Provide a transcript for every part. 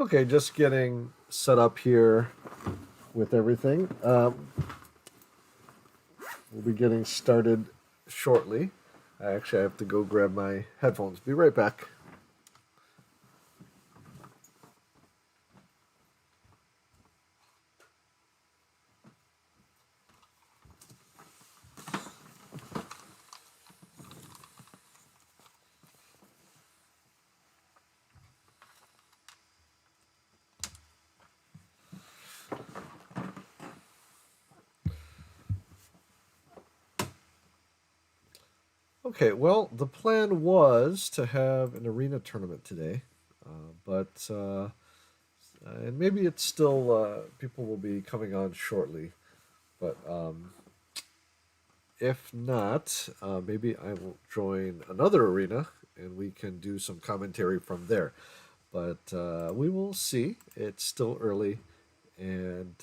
Okay, just getting set up here with everything. We'll be getting started shortly. I have to go grab my headphones. Be right back. Okay, well, the plan was to have an arena tournament today, but and maybe it's still people will be coming on shortly. But if not, maybe I will join another arena and we can do some commentary from there. But we will see. It's still early, and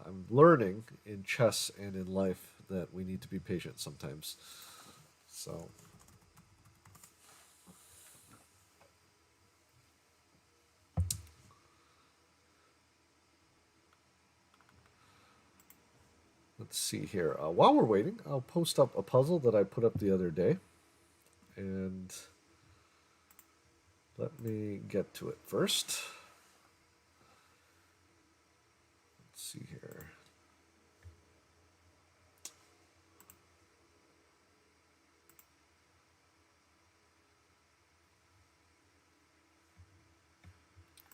I'm learning in chess and in life that we need to be patient sometimes. So let's see here. While we're waiting, I'll post up a puzzle that I put up the other day, and let me get to it first. Let's see here.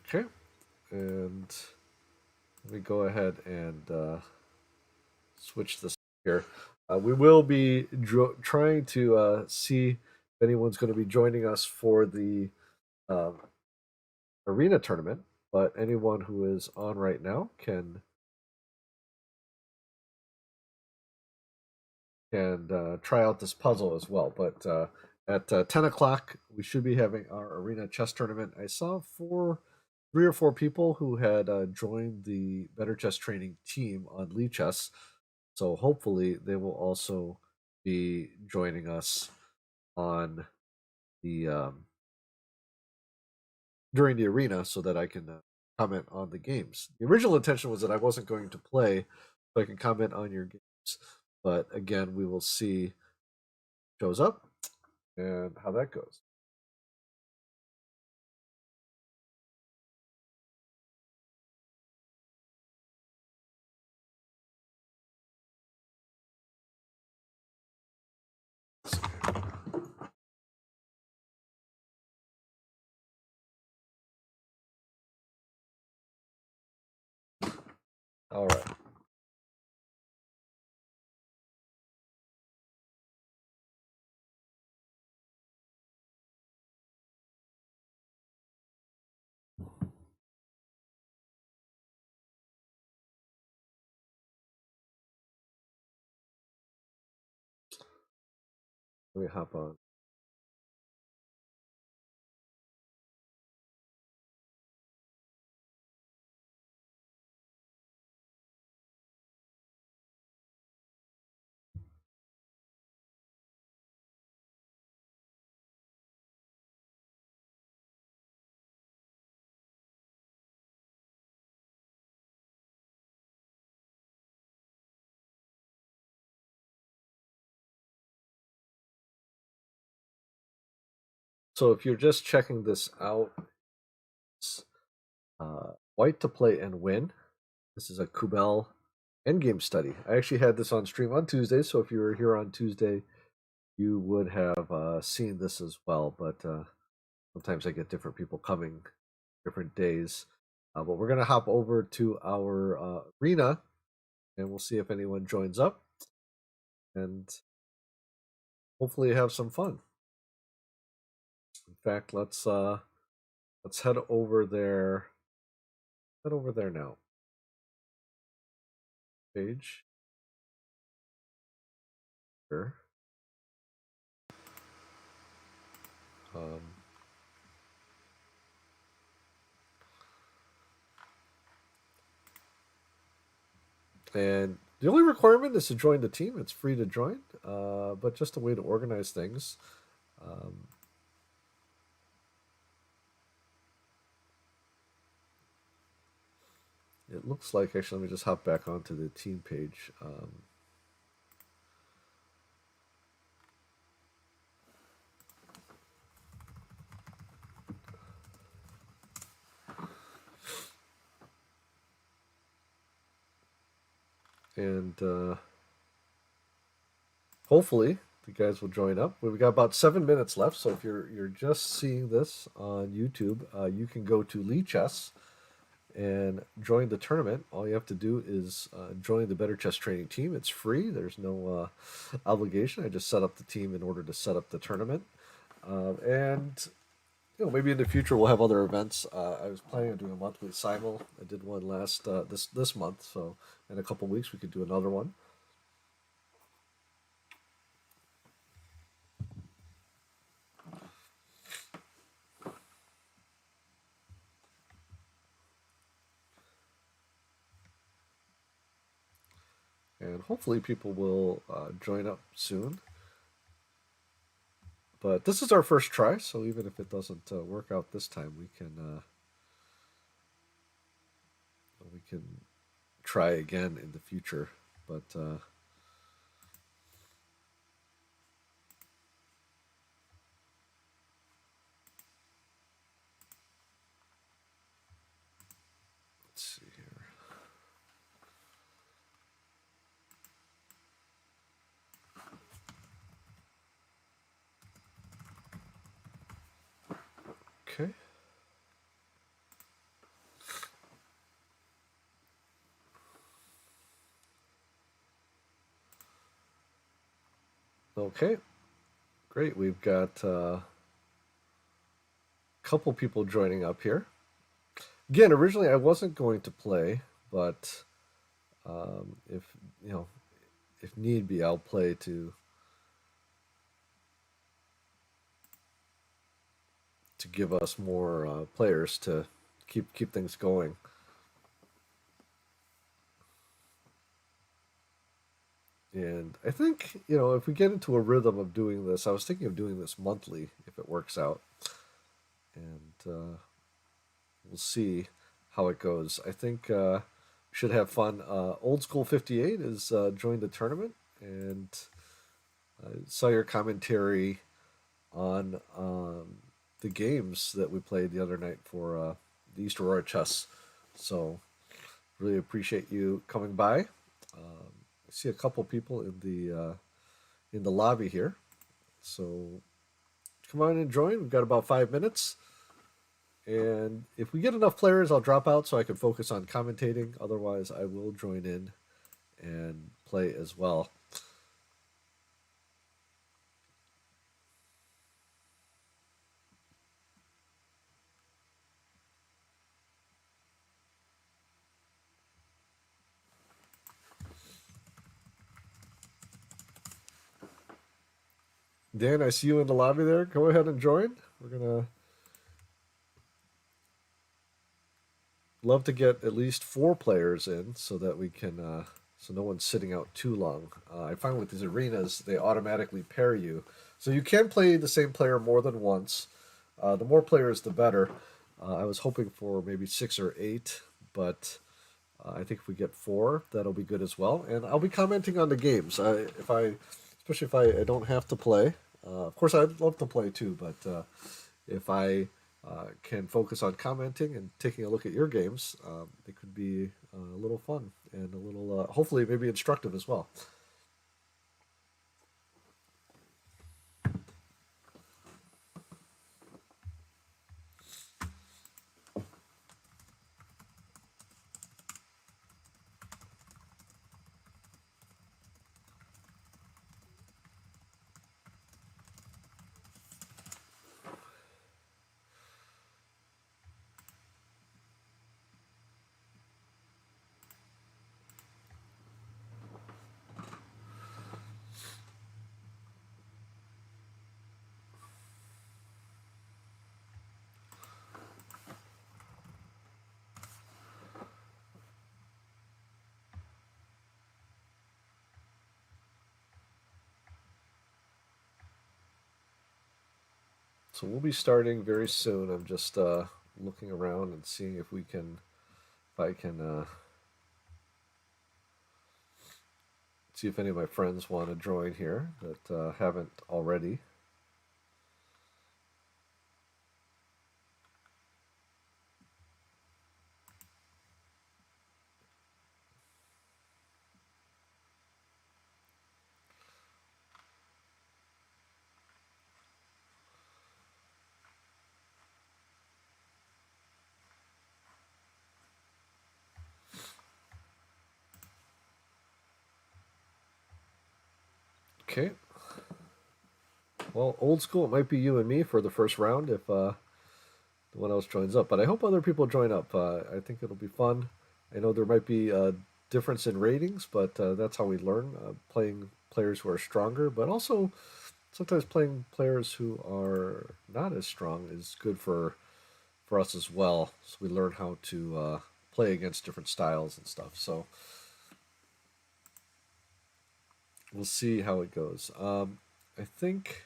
Okay, and let me go ahead and switch this here. We will be trying to see if anyone's going to be joining us for the um, arena tournament, but anyone who is on right now can try out this puzzle as well. But at 10 o'clock, we should be having our arena chess tournament. I saw 3 or 4 people who had joined the Better Chess Training team on Lee Chess. So hopefully they will also be joining us on the during the arena so that I can comment on the games. The original intention was that I wasn't going to play, so I can comment on your games. But again, we will see shows up and how that goes. All right. Let me hop on. So if you're just checking this out, white to play and win. This is a Kubel endgame study. I actually had this on stream on Tuesday, so if you were here on Tuesday, you would have seen this as well. But sometimes I get different people coming different days. But we're gonna hop over to our arena, and we'll see if anyone joins up, and hopefully have some fun. In fact, let's head over there. Head over there now. Page. Here. Um, and the only requirement is to join the team. It's free to join, but just a way to organize things. Um, it looks like, actually, let me just hop back onto the team page. And hopefully the guys will join up. We've got about 7 minutes left, so if you're just seeing this on YouTube, you can go to Lee Chess and join the tournament. All you have to do is join the Better Chess Training team. It's free. There's no obligation. I just set up the team in order to set up the tournament. And maybe in the future we'll have other events. I was planning on doing a monthly simul. I did one last this month, so in a couple weeks we could do another one. And hopefully people will join up soon. But this is our first try, so even if it doesn't work out this time, we can try again in the future. But let's see here. Okay. Okay. Great. We've got a couple people joining up here. Again, originally I wasn't going to play, but if if need be, I'll play to give us more players to keep things going. And I think, if we get into a rhythm of doing this, I was thinking of doing this monthly if it works out. And we'll see how it goes. I think we should have fun. Old School 58 has joined the tournament, and I saw your commentary on the games that we played the other night for the East Aurora Chess. So really appreciate you coming by. I see a couple people in the lobby here, so come on and join. We've got about 5 minutes, and if we get enough players, I'll drop out so I can focus on commentating. Otherwise, I will join in and play as well. Dan, I see you in the lobby there. Go ahead and join. We're gonna love to get at least 4 players in so that we can so no one's sitting out too long. I find with these arenas they automatically pair you, so you can play the same player more than once. The more players, the better. I was hoping for maybe 6 or 8, but I think if we get 4, that'll be good as well. And I'll be commenting on the games. Especially if I don't have to play. Of course, I'd love to play too, but if I can focus on commenting and taking a look at your games, it could be a little fun and a little, hopefully, maybe instructive as well. So we'll be starting very soon. I'm just looking around and seeing if I can See if any of my friends want to join here that haven't already. Okay. Well, old school, it might be you and me for the first round if no one else joins up. But I hope other people join up. I think it'll be fun. I know there might be a difference in ratings, but that's how we learn. Playing players who are stronger, but also sometimes playing players who are not as strong is good for us as well. So we learn how to play against different styles and stuff. So we'll see how it goes. I think,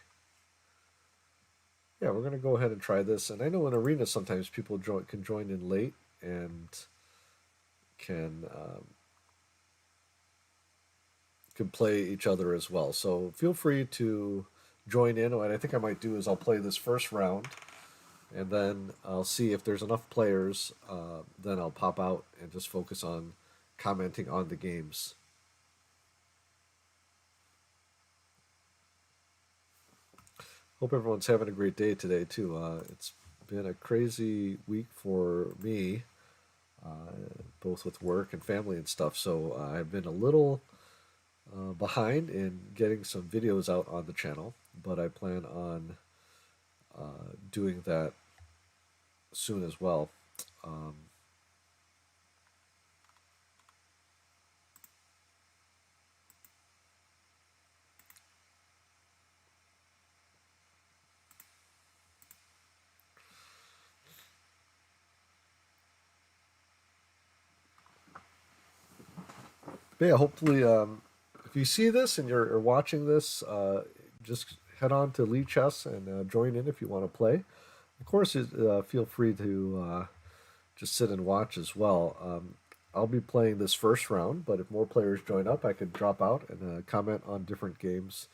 yeah, we're gonna go ahead and try this. And I know in arena sometimes people can join in late and can can play each other as well. So feel free to join in. What I think I might do is I'll play this first round, and then I'll see if there's enough players. Then I'll pop out and just focus on commenting on the games. Hope everyone's having a great day today too. It's been a crazy week for me, both with work and family and stuff. So I've been a little behind in getting some videos out on the channel, but I plan on doing that soon as well. Um, but yeah, hopefully, if you see this and you're watching this, just head on to Lee Chess and join in if you want to play. Of course, feel free to just sit and watch as well. I'll be playing this first round, but if more players join up, I could drop out and comment on different games.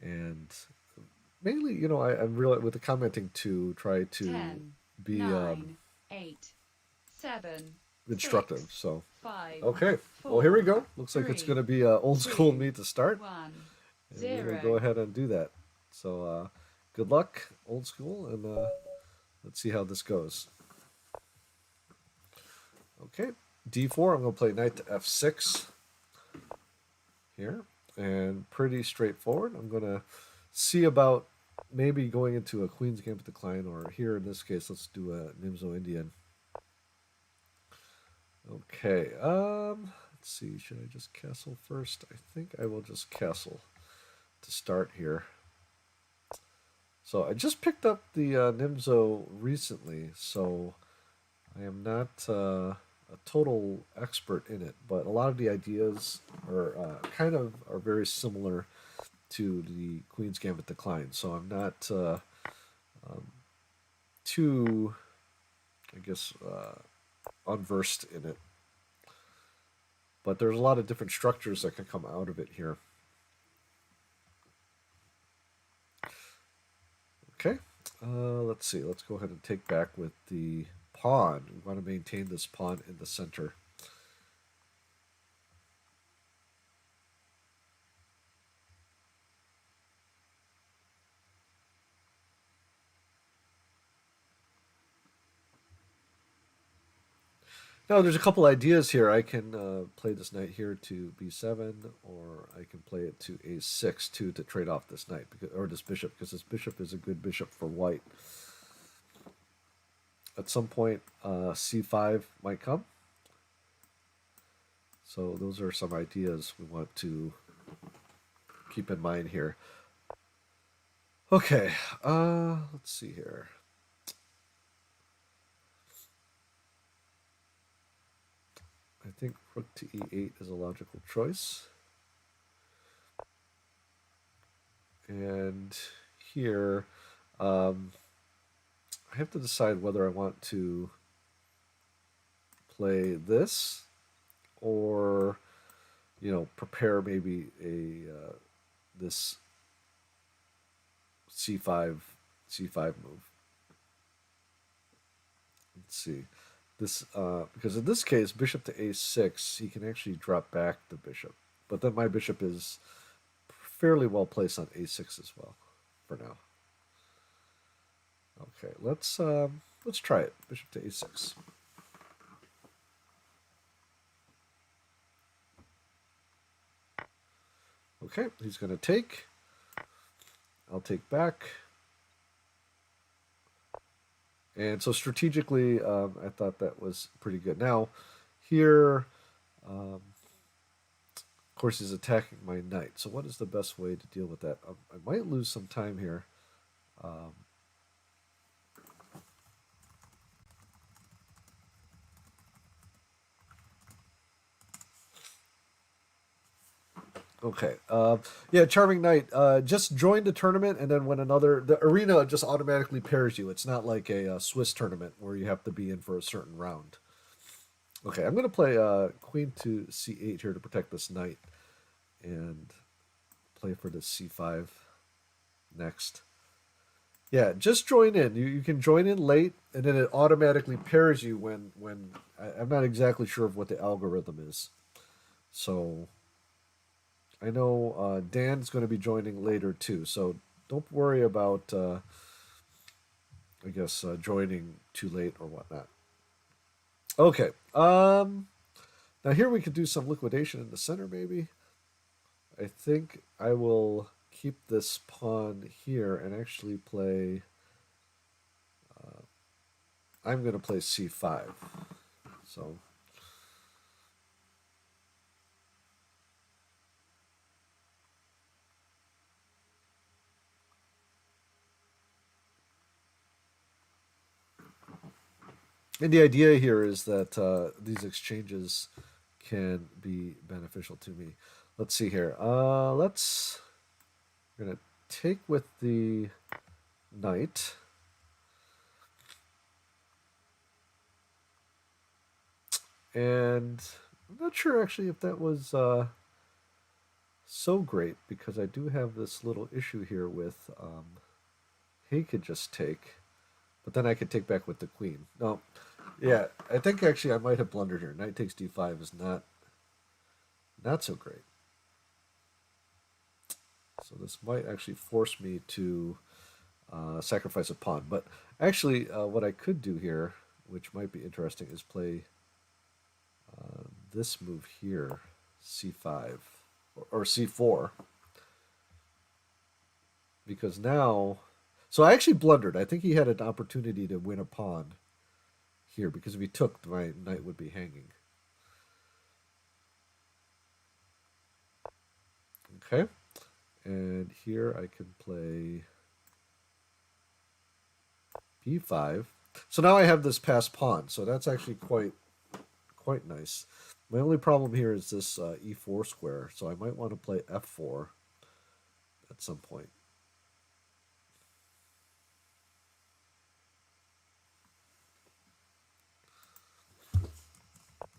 And mainly, I'm really with the commenting to try to 10, be 9, 8, 7, instructive. 6, So, 5, okay. 4, Well, here we go. Looks like it's 3, going to be old school 2, me to start. 1, And we will 0. go ahead and do that. So, good luck, old school, and let's see how this goes. Okay, d4. I'm going to play knight to f6 here, and pretty straightforward. I'm going to see about maybe going into a queen's gambit decline, or here in this case, let's do a Nimzo Indian. Okay, let's see. Should I just castle first? I think I will just castle to start here. So I just picked up the Nimzo recently, so I am not a total expert in it, but a lot of the ideas are very similar to the Queen's Gambit Decline. So I'm not too, I guess, unversed in it. But there's a lot of different structures that can come out of it here. Okay, let's see. Let's go ahead and take back with the pawn. We want to maintain this pawn in the center. Now, there's a couple ideas here. I can play this knight here to b7, or I can play it to a6 too to trade off this knight or this bishop, because this bishop is a good bishop for white. At some point, c5 might come. So those are some ideas we want to keep in mind here. Okay, let's see here. I think rook to e8 is a logical choice. And here, I have to decide whether I want to play this or, prepare maybe this c5 move. Let's see. This because in this case, bishop to a6, he can actually drop back the bishop. But then my bishop is fairly well placed on a6 as well for now. Okay, let's try it. Bishop to a6. Okay, he's going to take. I'll take back. And so strategically, I thought that was pretty good. Now, here, of course, he's attacking my knight. So what is the best way to deal with that? I might lose some time here. Okay. Yeah, Charming Knight. Just join the tournament, and then when the arena just automatically pairs you. It's not like a Swiss tournament where you have to be in for a certain round. Okay, I'm going to play Queen to c8 here to protect this knight, and play for this c5 next. Yeah, just join in. You can join in late, and then it automatically pairs you when I'm not exactly sure of what the algorithm is. So I know Dan's going to be joining later too, so don't worry about, I guess, joining too late or whatnot. Okay. Now here we could do some liquidation in the center, maybe. I think I will keep this pawn here and actually play. I'm going to play c5. So. And the idea here is that these exchanges can be beneficial to me. Let's see here. We're gonna take with the knight. And I'm not sure actually if that was so great, because I do have this little issue here with he could just take, but then I could take back with the queen. No, yeah, I think actually I might have blundered here. Knight takes d5 is not so great. So this might actually force me to sacrifice a pawn. But actually, what I could do here, which might be interesting, is play this move here, c5 or c4, because now. So I actually blundered. I think he had an opportunity to win a pawn here, because if he took, my knight would be hanging. Okay. And here I can play b5. So now I have this passed pawn. So that's actually quite nice. My only problem here is this e4 square. So I might want to play f4 at some point.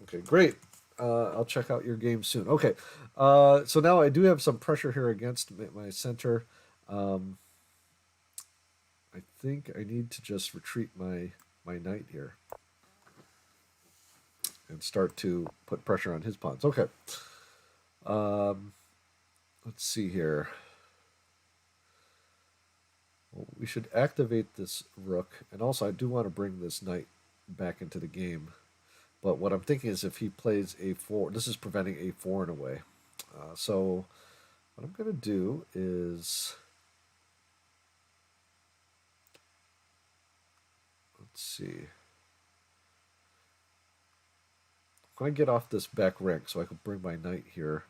Okay, great. I'll check out your game soon. Okay, so now I do have some pressure here against my center. I think I need to just retreat my knight here and start to put pressure on his pawns. Okay. Let's see here. Well, we should activate this rook, and also I do want to bring this knight back into the game. But what I'm thinking is if he plays a4, this is preventing a4 in a way. So what I'm going to do is, let's see. When I get off this back rank, so I can bring my knight here,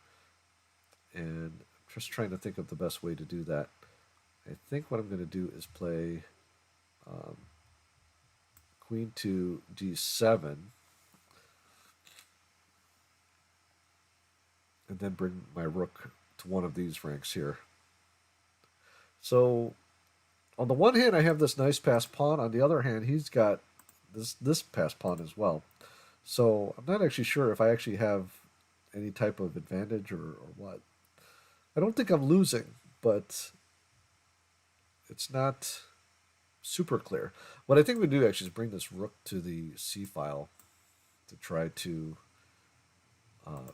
and I'm just trying to think of the best way to do that. I think what I'm going to do is play queen to d7, and then bring my rook to one of these ranks here. So on the one hand, I have this nice passed pawn. On the other hand, he's got this passed pawn as well. So I'm not actually sure if I actually have any type of advantage or what. I don't think I'm losing, but it's not super clear. What I think we do actually is bring this rook to the c file to try to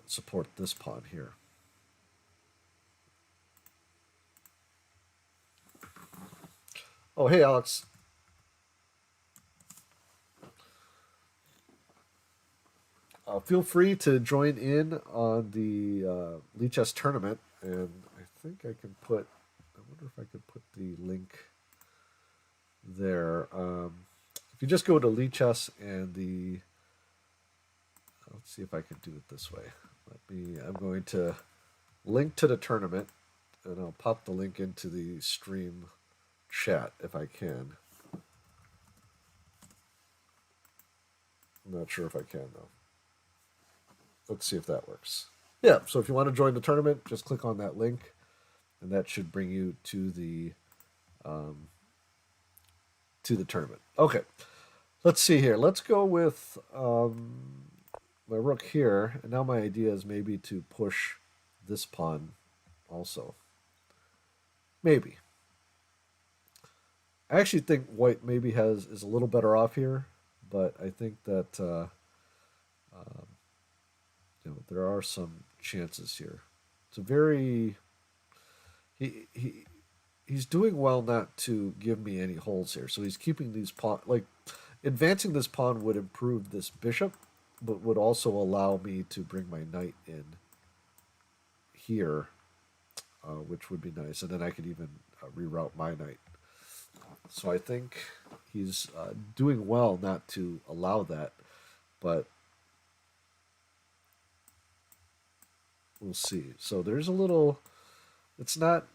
support this pawn here. Oh, hey, Alex. Feel free to join in on the Lichess tournament, and I think I can put. I wonder if I could put the link there. If you just go to Lichess and the, let's see if I can do it this way. I'm going to link to the tournament, and I'll pop the link into the stream chat if I can. I'm not sure if I can though. Let's see if that works. Yeah, so if you want to join the tournament, just click on that link, and that should bring you to the tournament. Okay, let's see here. Let's go with my rook here, and now my idea is maybe to push this pawn also. Maybe. I actually think white maybe is a little better off here, but I think that there are some chances here. It's a very he's doing well not to give me any holes here. So he's keeping these pawn, like advancing this pawn would improve this bishop, but would also allow me to bring my knight in here, which would be nice. And then I could even reroute my knight. So I think he's doing well not to allow that, but we'll see. So there's a little. It's not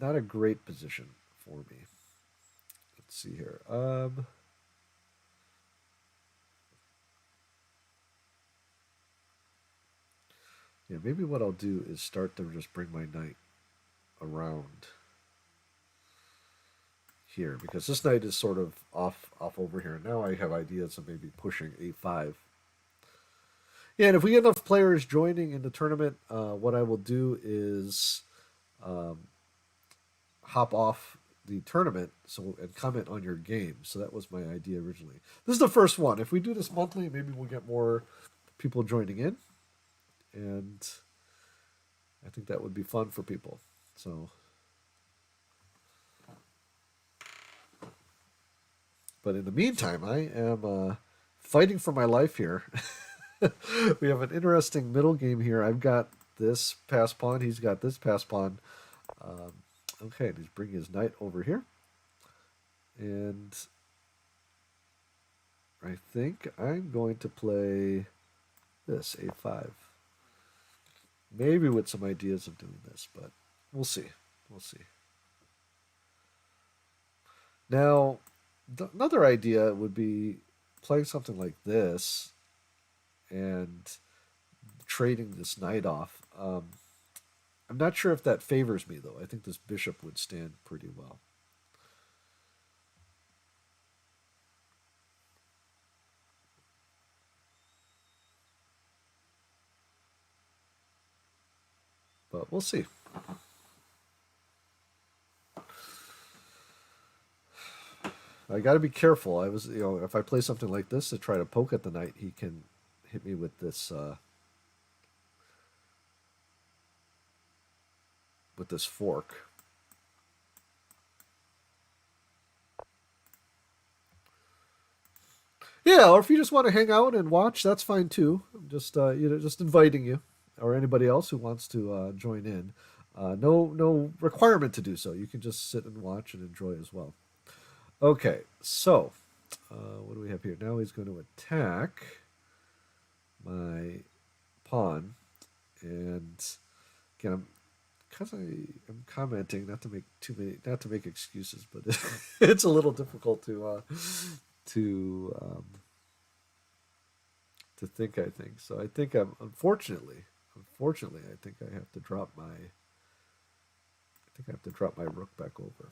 a great position for me. Let's see here. Yeah, maybe what I'll do is start to just bring my knight around here, because this knight is sort of off over here. Now I have ideas of maybe pushing a5. Yeah, and if we get enough players joining in the tournament, what I will do is hop off the tournament and comment on your game. So that was my idea originally. This is the first one. If we do this monthly, maybe we'll get more people joining in, and I think that would be fun for people. So, but in the meantime, I am fighting for my life here. We have an interesting middle game here. I've got this pass pawn. He's got this pass pawn. Okay, he's bringing his knight over here. And I think I'm going to play this, a5. Maybe with some ideas of doing this, but we'll see. We'll see. Now, another idea would be playing something like this and trading this knight off. I'm not sure if that favors me, though. I think this bishop would stand pretty well. But we'll see. I got to be careful. If I play something like this to try to poke at the knight, he can hit me with this fork. Yeah, or if you just want to hang out and watch, that's fine too. I'm just just inviting you or anybody else who wants to join in. No requirement to do so. You can just sit and watch and enjoy as well. Okay, so what do we have here? Now he's going to attack my pawn, and again, because I am commenting, not to make excuses, but it's a little difficult to think. I think so. I think I'm unfortunately, I think I have to drop my. I think I have to drop my rook back over.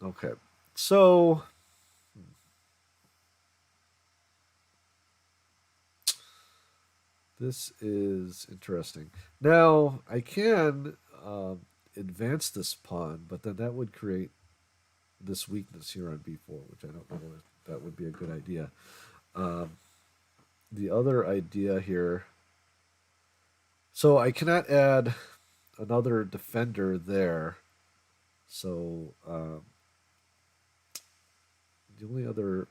Okay, so This is interesting. Now, I can advance this pawn, but then that would create this weakness here on b4, which I don't know if that would be a good idea. Um, the other idea here, so I cannot add another defender there. So the only other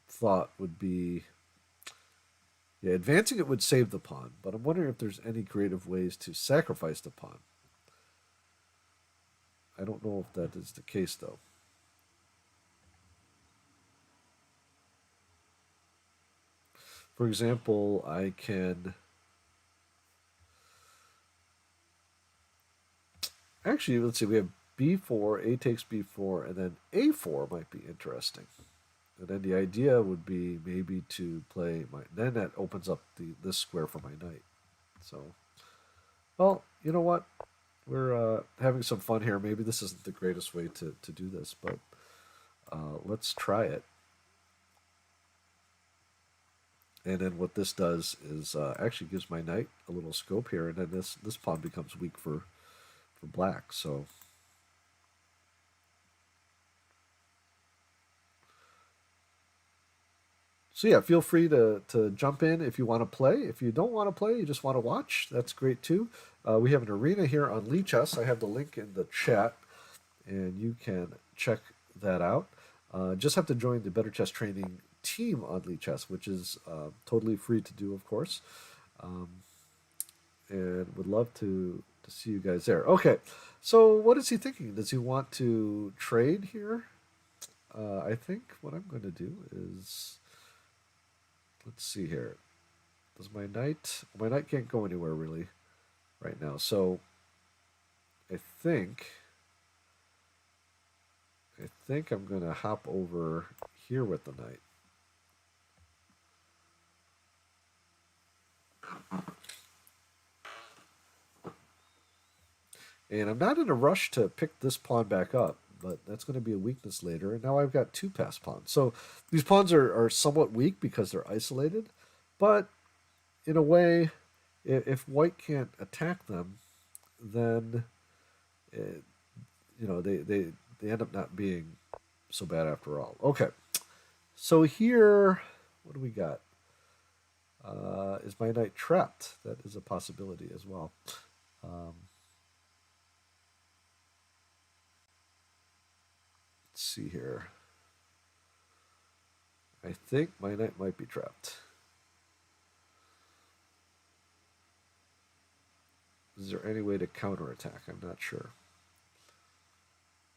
thought would be, yeah, advancing it would save the pawn, but I'm wondering if there's any creative ways to sacrifice the pawn. I don't know if that is the case, though. For example, I can actually, let's see, we have b4, a takes b4, and then a4 might be interesting. And then the idea would be maybe to play my. Then that opens up this square for my knight. So, well, you know what? We're having some fun here. Maybe this isn't the greatest way to do this, but let's try it. And then what this does is actually gives my knight a little scope here, and then this pawn becomes weak for black. So yeah, feel free to jump in if you want to play. If you don't want to play, you just want to watch, that's great too. We have an arena here on Lichess. I have the link in the chat, and you can check that out. Just have to join the Better Chess Training team on Lichess, which is totally free to do, of course. Um, and would love to see you guys there. Okay, so what is he thinking? Does he want to trade here? I think what I'm going to do is, let's see here. Does my knight can't go anywhere really right now. So I think I'm going to hop over here with the knight. And I'm not in a rush to pick this pawn back up, but that's going to be a weakness later. And now I've got two passed pawns. So these pawns are somewhat weak because they're isolated. But in a way, if white can't attack them, then they end up not being so bad after all. Okay, so here, what do we got? Is my knight trapped? That is a possibility as well. Um, let's see here. I think my knight might be trapped. Is there any way to counterattack? I'm not sure.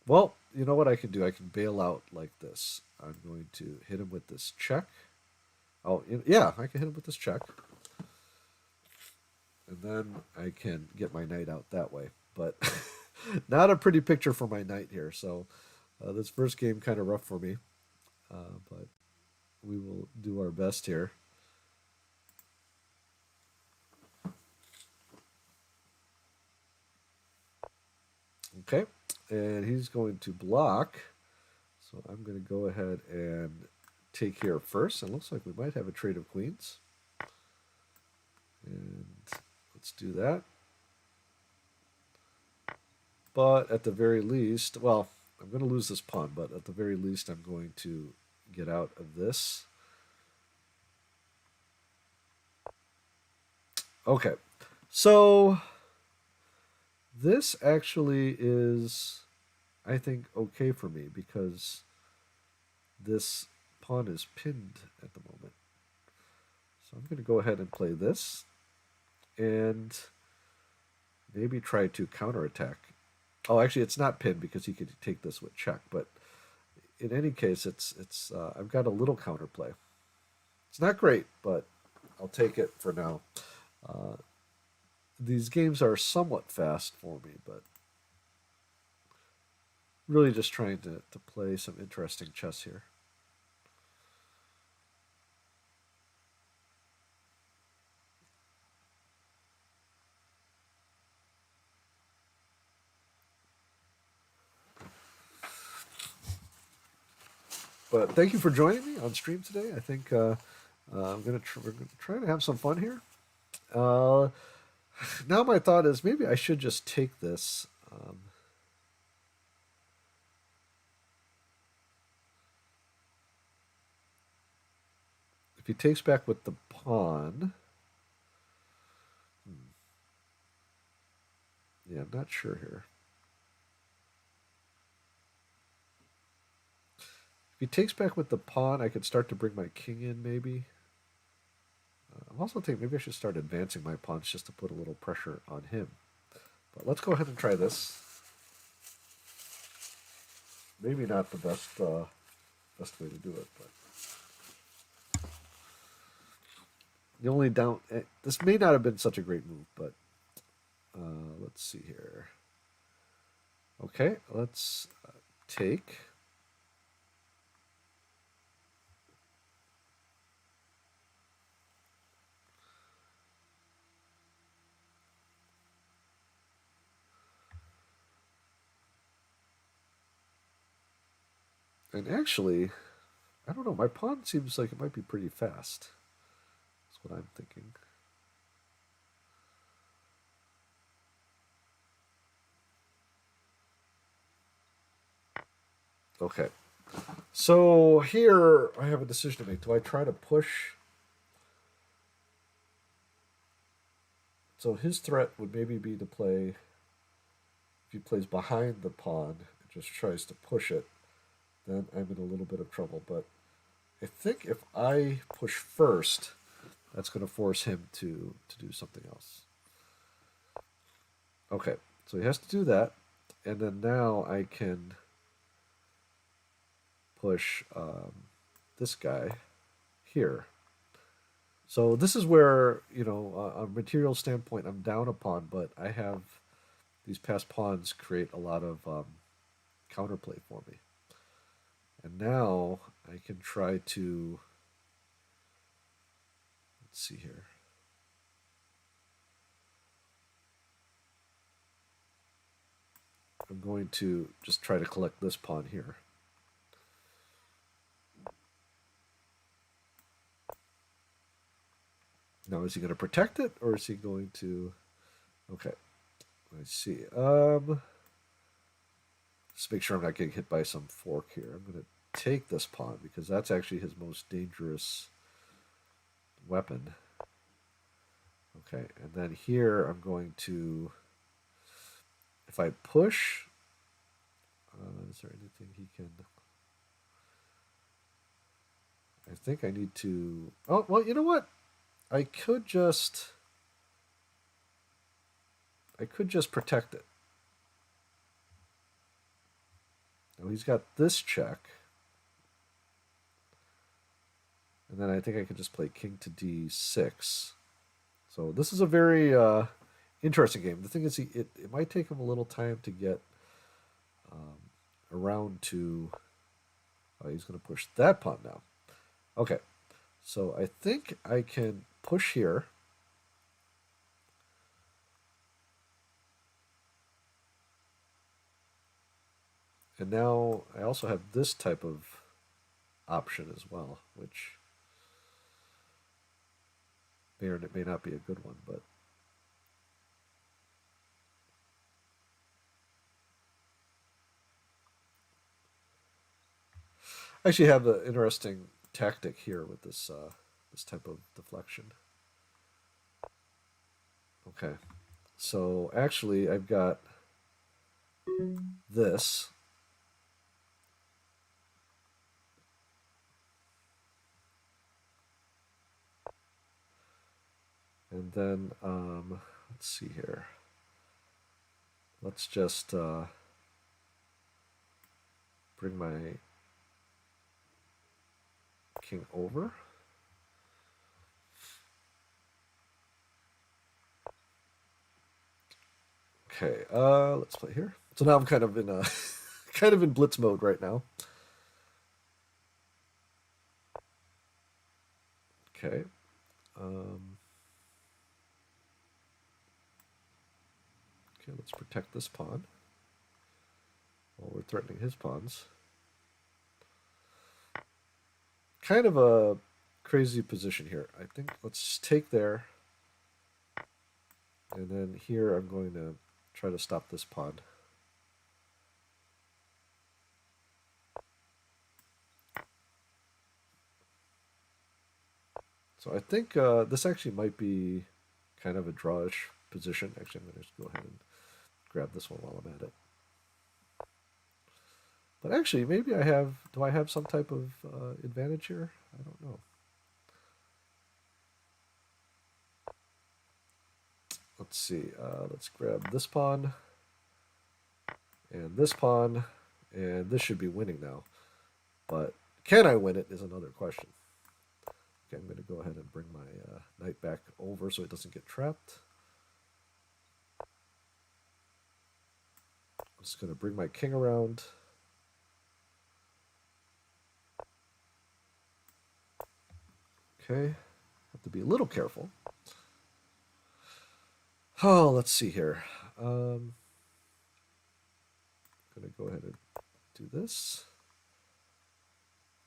Well, you know what I can do? I can bail out like this. I'm going to hit him with this check. Oh, yeah, I can hit him with this check. And then I can get my knight out that way. But not a pretty picture for my knight here. So this first game kind of rough for me. But we will do our best here. Okay, and he's going to block. So I'm going to go ahead and take here first. It looks like we might have a trade of queens. And let's do that. But at the very least, well, I'm going to lose this pawn, but at the very least, I'm going to get out of this. Okay, so this actually is, I think, okay for me because this pawn is pinned at the moment. So I'm going to go ahead and play this and maybe try to counterattack. Oh, actually, it's not pinned because he could take this with check. But in any case, it's I've got a little counterplay. It's not great, but I'll take it for now. These games are somewhat fast for me, but really just trying to play some interesting chess here. But thank you for joining me on stream today. I think we're gonna try to have some fun here. Now my thought is maybe I should just take this. If he takes back with the pawn, yeah, I'm not sure here. If he takes back with the pawn, I could start to bring my king in, maybe. I'm also thinking maybe I should start advancing my pawns just to put a little pressure on him. But let's go ahead and try this. Maybe not the best way to do it, but the only down. This may not have been such a great move, but let's see here. Okay, let's take. And actually, I don't know. My pawn seems like it might be pretty fast. That's what I'm thinking. Okay. So here I have a decision to make. Do I try to push? So his threat would maybe be to play, if he plays behind the pawn and just tries to push it, then I'm in a little bit of trouble. But I think if I push first, that's going to force him to do something else. Okay, so he has to do that. And then now I can push this guy here. So this is where, on a material standpoint, I'm down a pawn, but I have these passed pawns create a lot of counterplay for me. And now I can try to, let's see here. I'm going to just try to collect this pawn here. Now, is he going to protect it, or is he going to... Okay, let's see. Just make sure I'm not getting hit by some fork here. I'm going to take this pawn, because that's actually his most dangerous weapon. Okay, and then here I'm going to... If I push... is there anything he can... I think I need to... Oh, well, you know what? I could just protect it. Now he's got this check. And then I think I could just play king to d6. So this is a very interesting game. The thing is, it might take him a little time to get around to... Oh, he's going to push that pawn now. Okay, so I think I can push here. And now I also have this type of option as well, which may or may not be a good one, but I actually have an interesting tactic here with this this type of deflection. Okay, so actually I've got this. And then, let's see here. Let's just bring my king over. Okay, let's play here. So now I'm kind of in kind of in blitz mode right now. Okay. Okay, let's protect this pawn while we're threatening his pawns. Kind of a crazy position here. I think let's take there. And then here I'm going to try to stop this pawn. So I think this actually might be kind of a drawish position. Actually, I'm going to just go ahead and grab this one while I'm at it. But actually, maybe I have. Do I have some type of advantage here? I don't know. Let's see. Let's grab this pawn and this pawn, and this should be winning now. But can I win it is another question. Okay, I'm going to go ahead and bring my knight back over so it doesn't get trapped. I'm just going to bring my king around. Okay, have to be a little careful. Oh, let's see here. I'm going to go ahead and do this.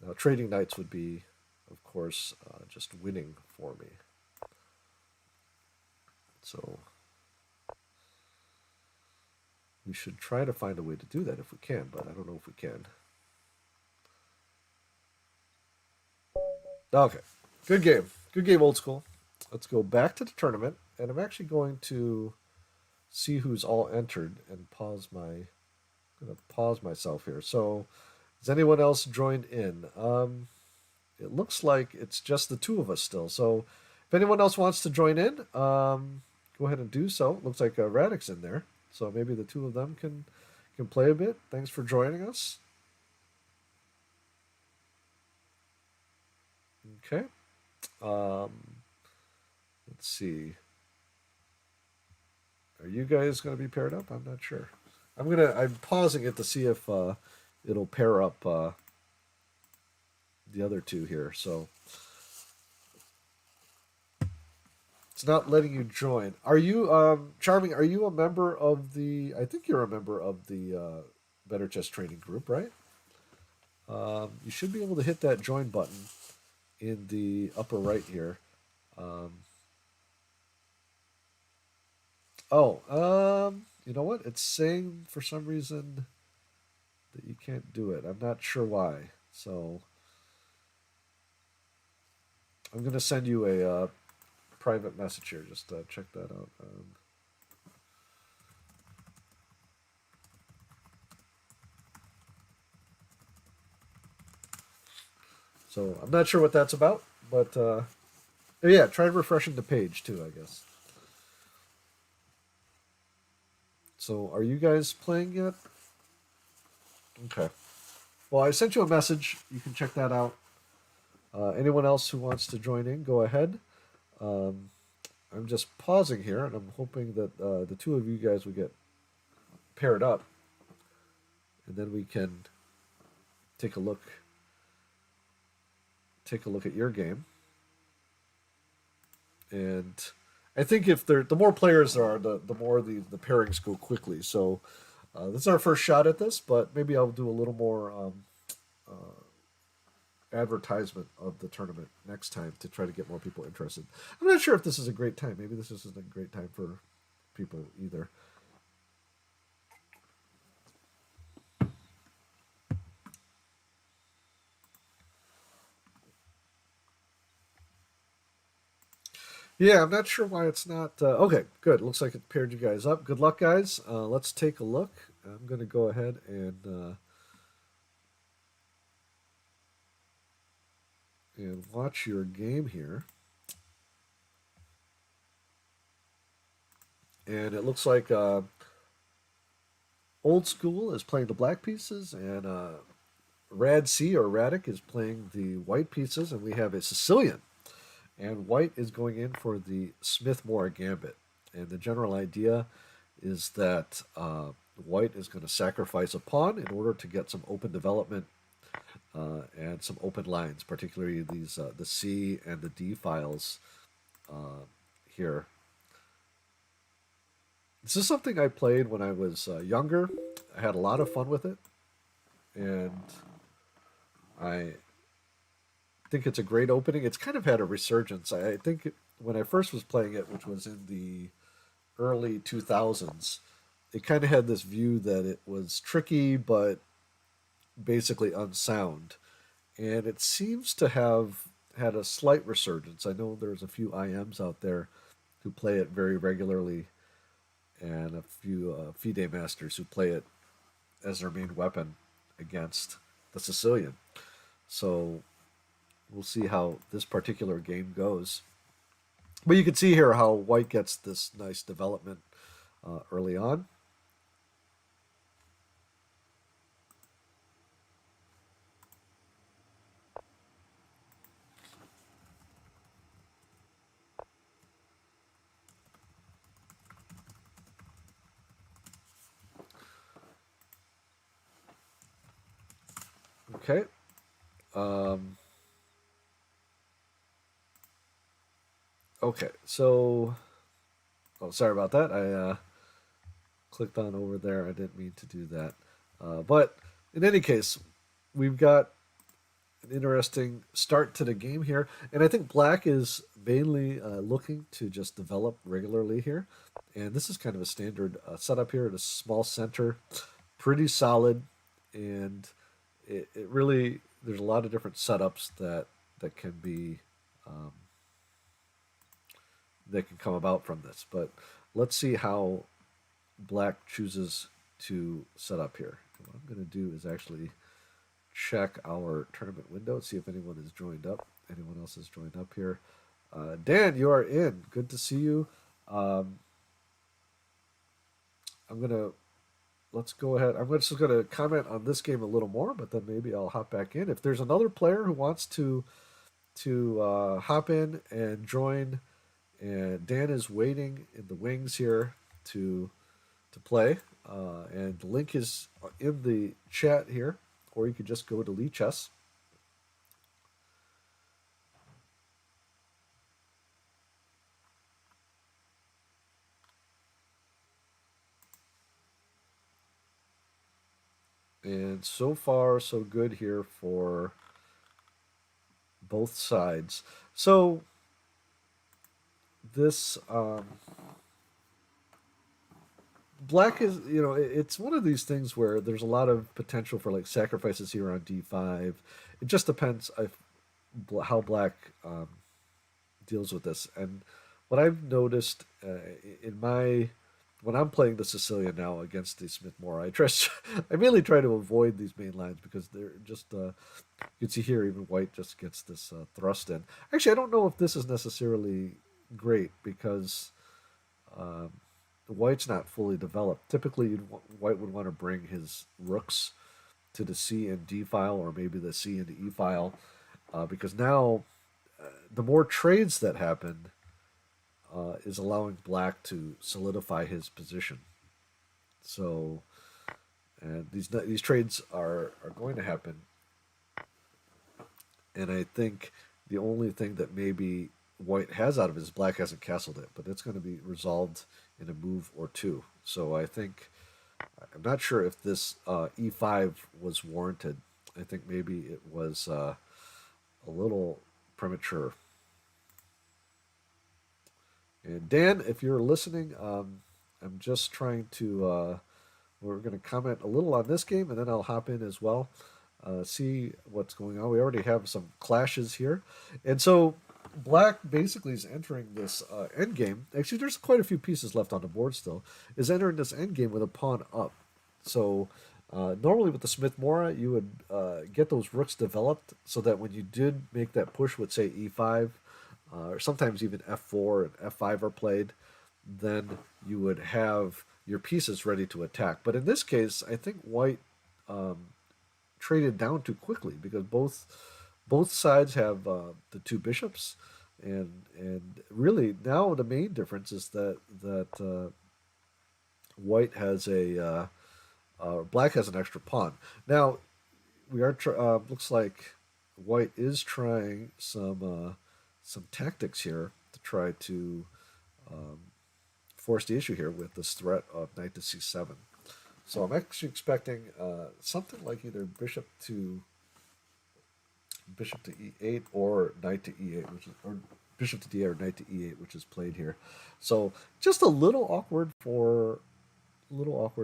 Now, trading knights would be, of course, just winning for me. So we should try to find a way to do that if we can, but I don't know if we can. Okay, good game. Good game, old school. Let's go back to the tournament, and I'm actually going to see who's all entered and pause my. I'm going to pause myself here. So, has anyone else joined in? It looks like it's just the two of us still. So, if anyone else wants to join in, go ahead and do so. Looks like Radix in there, so maybe the two of them can play a bit. Thanks for joining us. Okay. Let's see. Are you guys going to be paired up? I'm not sure. I'm pausing it to see if it'll pair up the other two here. So it's not letting you join. Are you Charming? Are you a member of the? I think you're a member of the Better Chess Training Group, right? You should be able to hit that join button in the upper right here. Um, you know what? It's saying for some reason that you can't do it. I'm not sure why. So I'm going to send you a private message here. Just check that out. So I'm not sure what that's about, but yeah, try refreshing the page too, I guess. So are you guys playing yet? Okay. Well, I sent you a message. You can check that out. Anyone else who wants to join in, go ahead. Um, I'm just pausing here, and I'm hoping that the two of you guys will get paired up, and then we can take a look. Take a look at your game, and I think if the more players there are, the more the pairings go quickly. So this is our first shot at this, but maybe I'll do a little more advertisement of the tournament next time to try to get more people interested. I'm not sure if this is a great time. Maybe this isn't a great time for people either. Yeah, I'm not sure why it's not. Okay, good. Looks like it paired you guys up. Good luck, guys. Let's take a look. I'm going to go ahead and watch your game here. And it looks like Old School is playing the black pieces, and Rad C or Radic is playing the white pieces, and we have a Sicilian. And white is going in for the Smith-Morra Gambit. And the general idea is that white is going to sacrifice a pawn in order to get some open development and some open lines, particularly these the C and the D files here. This is something I played when I was younger. I had a lot of fun with it, and I think it's a great opening. It's kind of had a resurgence. I think when I first was playing it, which was in the early 2000s, it kind of had this view that it was tricky but basically unsound. And it seems to have had a slight resurgence. I know there's a few IMs out there who play it very regularly, and a few FIDE masters who play it as their main weapon against the Sicilian. So we'll see how this particular game goes. But you can see here how white gets this nice development early on. Okay. Um, okay, so, oh, sorry about that. I clicked on over there. I didn't mean to do that. But in any case, we've got an interesting start to the game here. And I think black is mainly looking to just develop regularly here. And this is kind of a standard setup here at a small center, pretty solid. And it really, there's a lot of different setups that can be, um, that can come about from this. But let's see how black chooses to set up here. What I'm going to do is actually check our tournament window, see if anyone is joined up. Anyone else is joined up here. Dan, you are in. Good to see you. Um, I'm going to, let's go ahead. I'm just going to comment on this game a little more, but then maybe I'll hop back in. If there's another player who wants to hop in and join, and Dan is waiting in the wings here to play. And the link is in the chat here, or you could just go to Lee Chess. And so far, so good here for both sides. So this black is, it's one of these things where there's a lot of potential for like sacrifices here on d5. It just depends how black deals with this. And what I've noticed in my when I'm playing the Sicilian now against the Smith Morra, I mainly try to avoid these main lines because they're just you can see here even white just gets this thrust in. Actually, I don't know if this is necessarily great because um, white's not fully developed. Typically, white would want to bring his rooks to the C and D file, or maybe the C and E file, because now the more trades that happen is allowing black to solidify his position. So, and these trades are going to happen, and I think the only thing that maybe white has out of it is black hasn't castled it, but it's going to be resolved in a move or two. So I think I'm not sure if this E5 was warranted. I think maybe it was a little premature. And Dan, if you're listening, I'm just trying to. We're going to comment a little on this game, and then I'll hop in as well, see what's going on. We already have some clashes here, and so black basically is entering this end game. Actually, there's quite a few pieces left on the board still. Is entering this end game with a pawn up. So normally with the Smith Morra, you would get those rooks developed so that when you did make that push with say E5, or sometimes even F4 and F5 are played, then you would have your pieces ready to attack. But in this case, I think white traded down too quickly because both sides have the two bishops, and really now the main difference is that white has black has an extra pawn. Now we are looks like white is trying some tactics here to try to force the issue here with this threat of knight to c7. So I'm actually expecting something like either bishop to e8 or knight to e8, which is or bishop to d8 or knight to e8, which is played here. So just a little awkward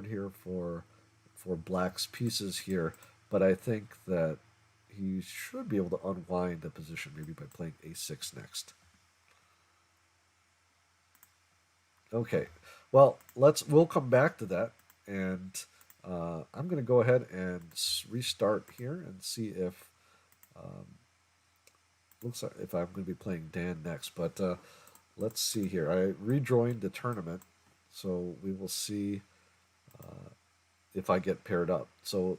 here for black's pieces here, but I think that he should be able to unwind the position maybe by playing a6 next. Okay, well we'll come back to that, and I'm going to go ahead and restart here and see if looks like if I'm going to be playing Dan next. But let's see here. I rejoined the tournament, so we will see if I get paired up. So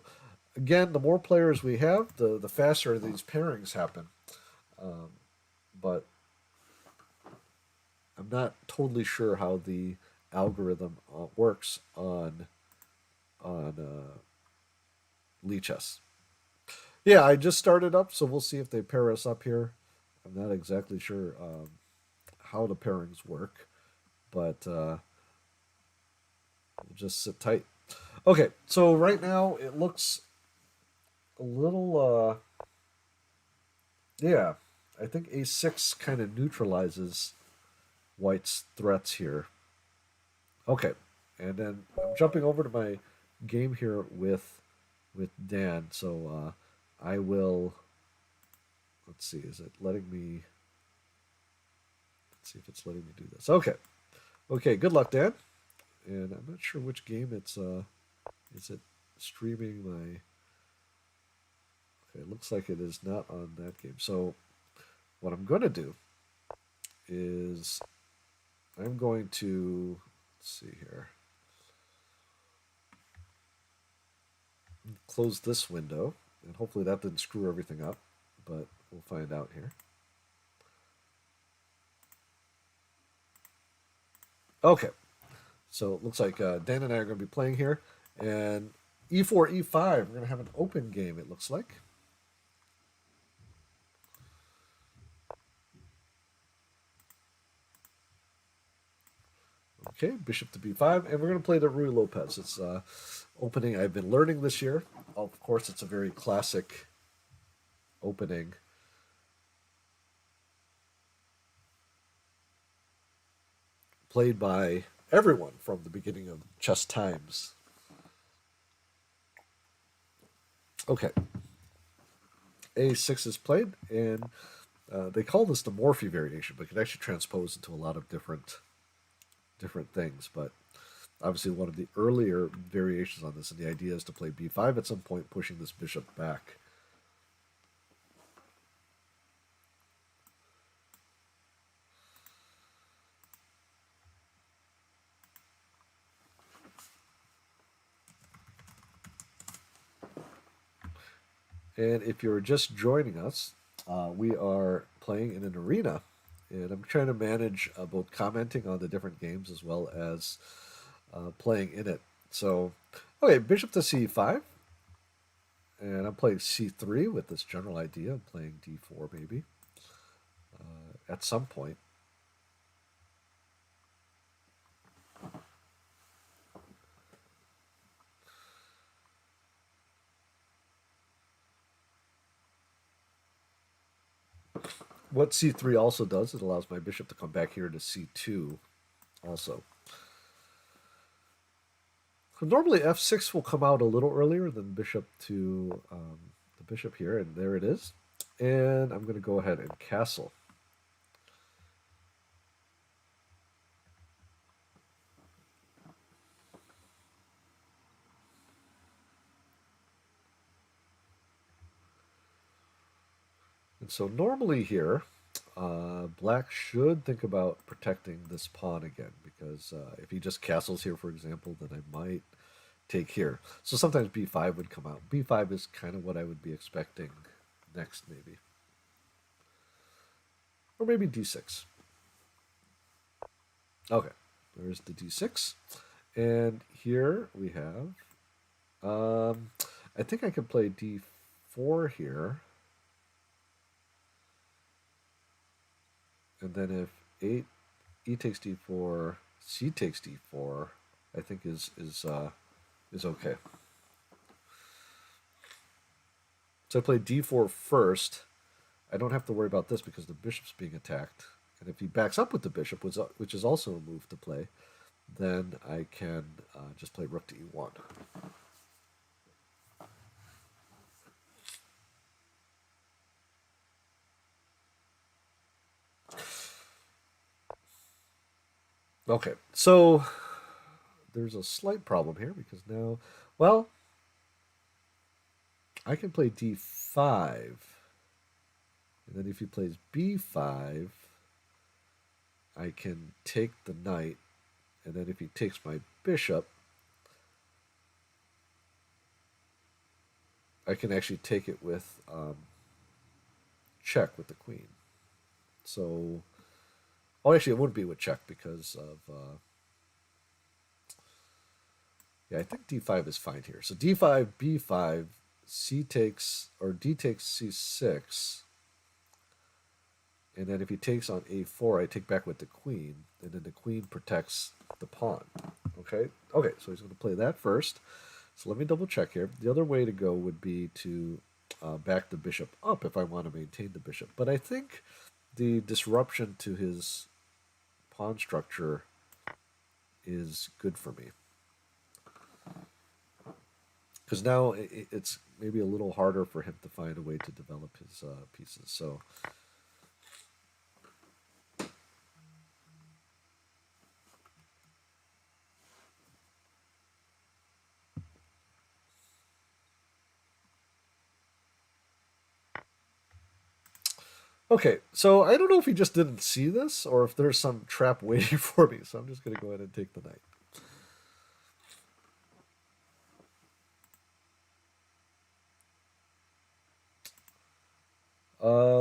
again, the more players we have, the faster these pairings happen. But I'm not totally sure how the algorithm works on Lichess. Yeah, I just started up, so we'll see if they pair us up here. I'm not exactly sure how the pairings work, but we'll just sit tight. Okay, so right now it looks a little, yeah, I think a6 kind of neutralizes white's threats here. Okay, and then I'm jumping over to my game here with Dan, so I will. Let's see, is it letting me? Let's see if it's letting me do this. Okay, okay. Good luck, Dan. And I'm not sure which game it's. Is it streaming my? Okay, it looks like it is not on that game. So what I'm going to do is I'm going to let's see here. Close this window, and hopefully that didn't screw everything up, but we'll find out here. Okay, so it looks like Dan and I are going to be playing here, and e4, e5, we're going to have an open game, it looks like. Okay, bishop to b5, and we're going to play the Ruy Lopez. It's opening I've been learning this year. Of course, it's a very classic opening. Played by everyone from the beginning of chess times. Okay, a6 is played, and they call this the Morphy variation, but it can actually transpose into a lot of different things. But obviously, one of the earlier variations on this, and the idea is to play b5 at some point, pushing this bishop back. And if you're just joining us, we are playing in an arena, and I'm trying to manage both commenting on the different games as well as playing in it. So, okay, bishop to c5, and I'm playing c3 with this general idea of playing d4 maybe at some point. What c3 also does, it allows my bishop to come back here to c2 also. So normally f6 will come out a little earlier than bishop to the bishop here, and there it is. And I'm going to go ahead and castle. And so normally here, black should think about protecting this pawn again, because if he just castles here, for example, then I might take here. So sometimes b5 would come out. b5 is kind of what I would be expecting next, maybe. Or maybe d6. Okay, there's the d6. And here we have, I think I can play d4 here. And then if e takes d4, c takes d4, I think is okay. So I play d4 first. I don't have to worry about this because the bishop's being attacked. And if he backs up with the bishop, which is also a move to play, then I can just play rook to e1. Okay, so there's a slight problem here because now, well, I can play d5, and then if he plays b5, I can take the knight, and then if he takes my bishop, I can actually take it with check with the queen. So, oh, actually, it wouldn't be with check because of yeah. I think d5 is fine here. So d5, b5, c takes or d takes c6, and then if he takes on a4, I take back with the queen, and then the queen protects the pawn. Okay, okay. So he's going to play that first. So let me double check here. The other way to go would be to back the bishop up if I want to maintain the bishop. But I think the disruption to his pawn structure is good for me. Because now it's maybe a little harder for him to find a way to develop his pieces. So, okay, so I don't know if he just didn't see this or if there's some trap waiting for me. So I'm just going to go ahead and take the knight.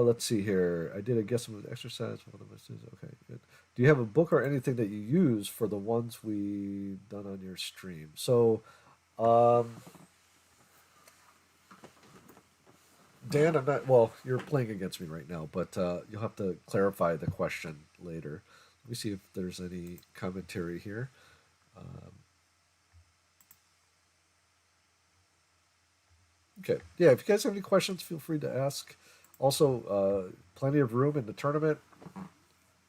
Let's see here. I did a guess with exercise. One of my students. Okay, good. Do you have a book or anything that you use for the ones we done on your stream? So, um, Dan, I'm not. Well, you're playing against me right now, but you'll have to clarify the question later. Let me see if there's any commentary here. Um, okay, yeah. If you guys have any questions, feel free to ask. Also, plenty of room in the tournament.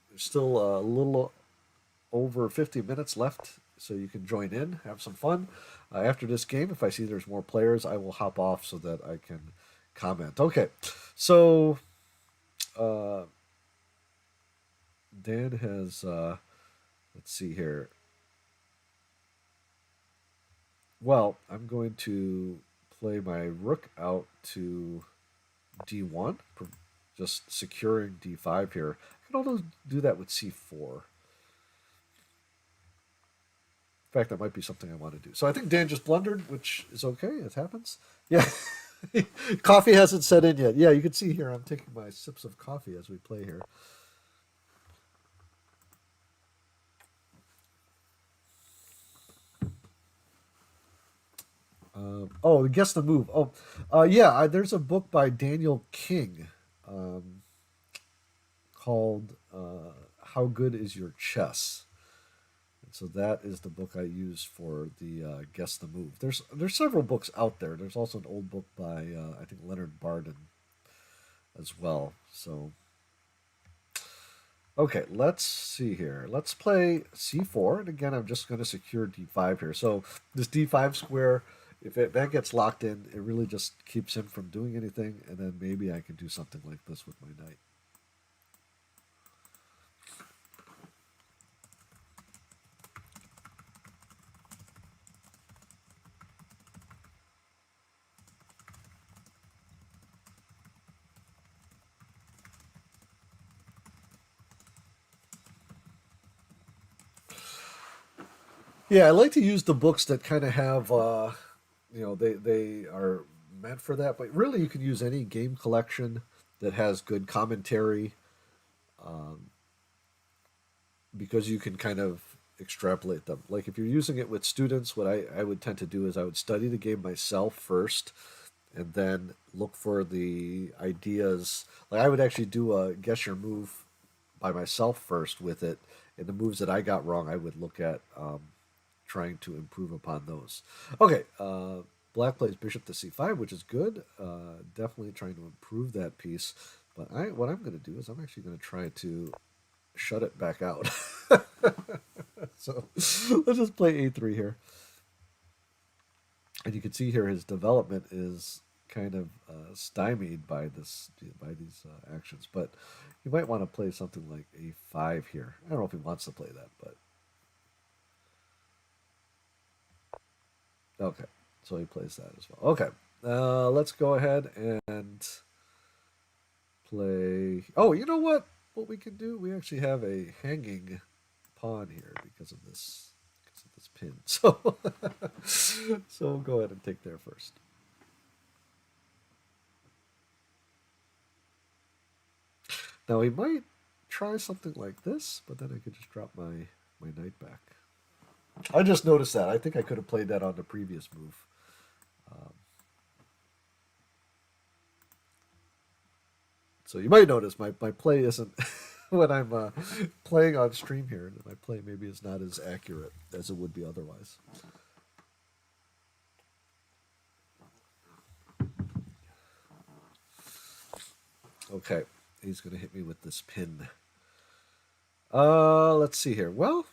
There's still a little over 50 minutes left, so you can join in, have some fun. After this game, if I see there's more players, I will hop off so that I can comment. Okay, so uh, Dan has, let's see here. Well, I'm going to play my rook out to d1, just securing d5 here. I can also do that with c4. In fact, that might be something I want to do. So I think Dan just blundered, which is okay. It happens. Yeah. Coffee hasn't set in yet. Yeah, you can see here I'm taking my sips of coffee as we play here. Guess the move. Yeah, there's a book by Daniel King called How Good Is Your Chess? And so that is the book I use for the guess the move. There's several books out there. There's also an old book by I think Leonard Barden as well. So okay, let's see here. Let's play c4, and again, I'm just going to secure d5 here. So this d5 square, if that gets locked in, it really just keeps him from doing anything, and then maybe I can do something like this with my knight. Yeah, I like to use the books that kind of have, they are meant for that. But really, you can use any game collection that has good commentary, um, because you can kind of extrapolate them. Like if you're using it with students, what I would tend to do is I would study the game myself first, and then look for the ideas. Like I would actually do a guess your move by myself first with it, and the moves that I got wrong, I would look at trying to improve upon those. Okay, black plays bishop to c5, which is good. Definitely trying to improve that piece. But what I'm going to do is I'm actually going to try to shut it back out. So let's just play a3 here. And you can see here his development is kind of stymied by these actions. But you might want to play something like a5 here. I don't know if he wants to play that, but okay. So he plays that as well. Okay, let's go ahead and play. Oh, you know what? What we can do? We actually have a hanging pawn here because of this pin. So so we'll go ahead and take there first. Now he might try something like this, but then I could just drop my knight back. I just noticed that. I think I could have played that on the previous move. Um, so you might notice my play isn't when I'm playing on stream here. My play maybe is not as accurate as it would be otherwise. Okay, he's going to hit me with this pin. Let's see here. Well,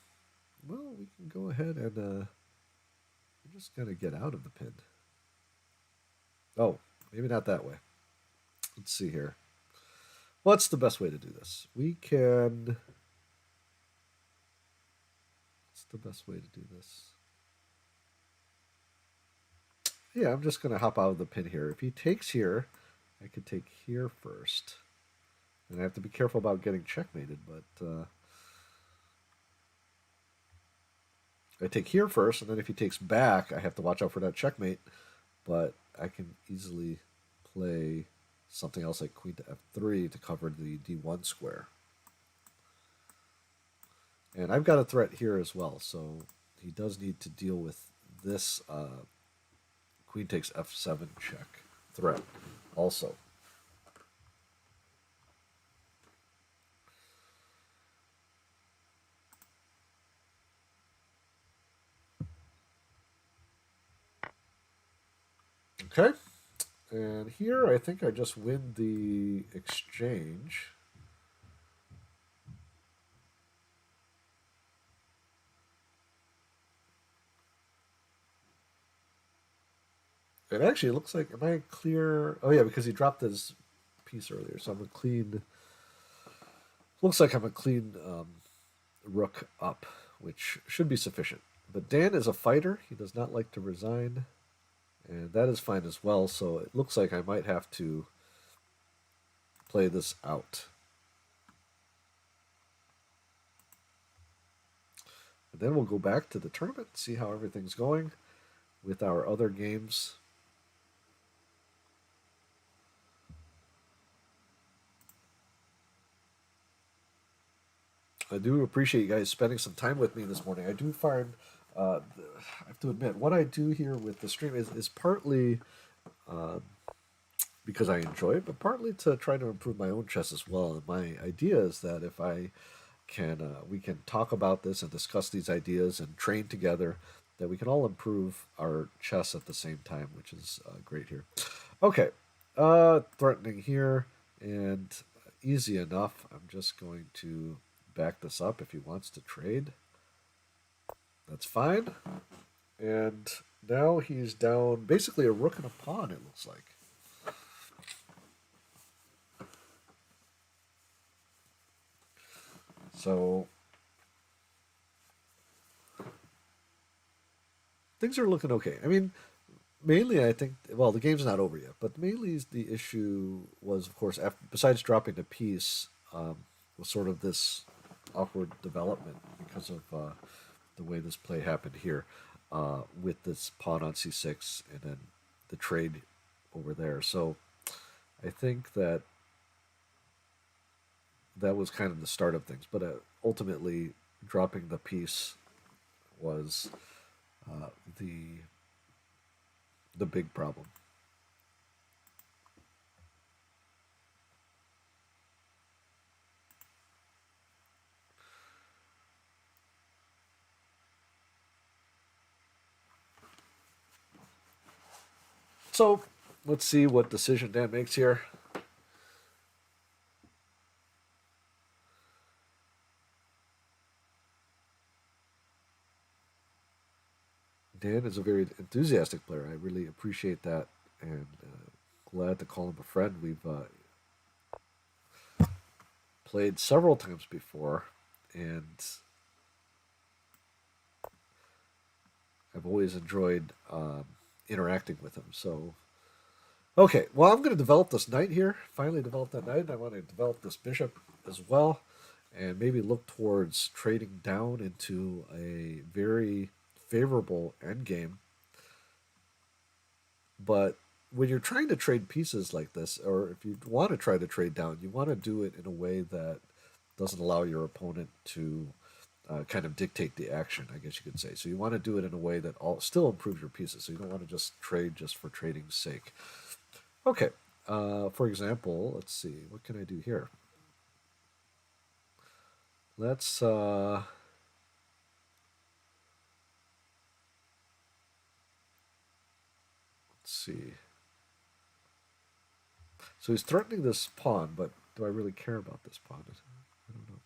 we can go ahead and we're just going to get out of the pin. Oh, maybe not that way. Let's see here. What's the best way to do this? We can. What's the best way to do this? Yeah, I'm just going to hop out of the pin here. If he takes here, I could take here first. And I have to be careful about getting checkmated, but I take here first, and then if he takes back, I have to watch out for that checkmate. But I can easily play something else like queen to f3 to cover the d1 square. And I've got a threat here as well, so he does need to deal with this queen takes f7 check threat also. Okay, and here I think I just win the exchange. It actually looks like, am I clear? Oh yeah, because he dropped his piece earlier, so I'm a clean. Looks like I'm a clean rook up, which should be sufficient. But Dan is a fighter; he does not like to resign, and that is fine as well. So it looks like I might have to play this out. And then we'll go back to the tournament, see how everything's going with our other games. I do appreciate you guys spending some time with me this morning. I do find, I have to admit, what I do here with the stream is partly because I enjoy it, but partly to try to improve my own chess as well. And my idea is that if I can, we can talk about this and discuss these ideas and train together, that we can all improve our chess at the same time, which is great here. Okay, threatening here and easy enough. I'm just going to back this up if he wants to trade. That's fine. And now he's down basically a rook and a pawn, it looks like. So things are looking okay. I mean, mainly I think, well, the game's not over yet, but mainly the issue was, of course, after, besides dropping the piece, was sort of this awkward development because of the way this play happened here with this pawn on c6 and then the trade over there. So I think that was kind of the start of things, but ultimately dropping the piece was the big problem. So let's see what decision Dan makes here. Dan is a very enthusiastic player. I really appreciate that, and glad to call him a friend. We've played several times before, and I've always enjoyed interacting with him. So, okay, well, I'm going to develop this knight here. Finally, develop that knight. I want to develop this bishop as well, and maybe look towards trading down into a very favorable endgame. But when you're trying to trade pieces like this, or if you want to try to trade down, you want to do it in a way that doesn't allow your opponent to kind of dictate the action, I guess you could say. So you want to do it in a way that still improves your pieces. So you don't want to just trade just for trading's sake. Okay. For example, let's see. What can I do here? Let's see. So he's threatening this pawn, but do I really care about this pawn? I don't know.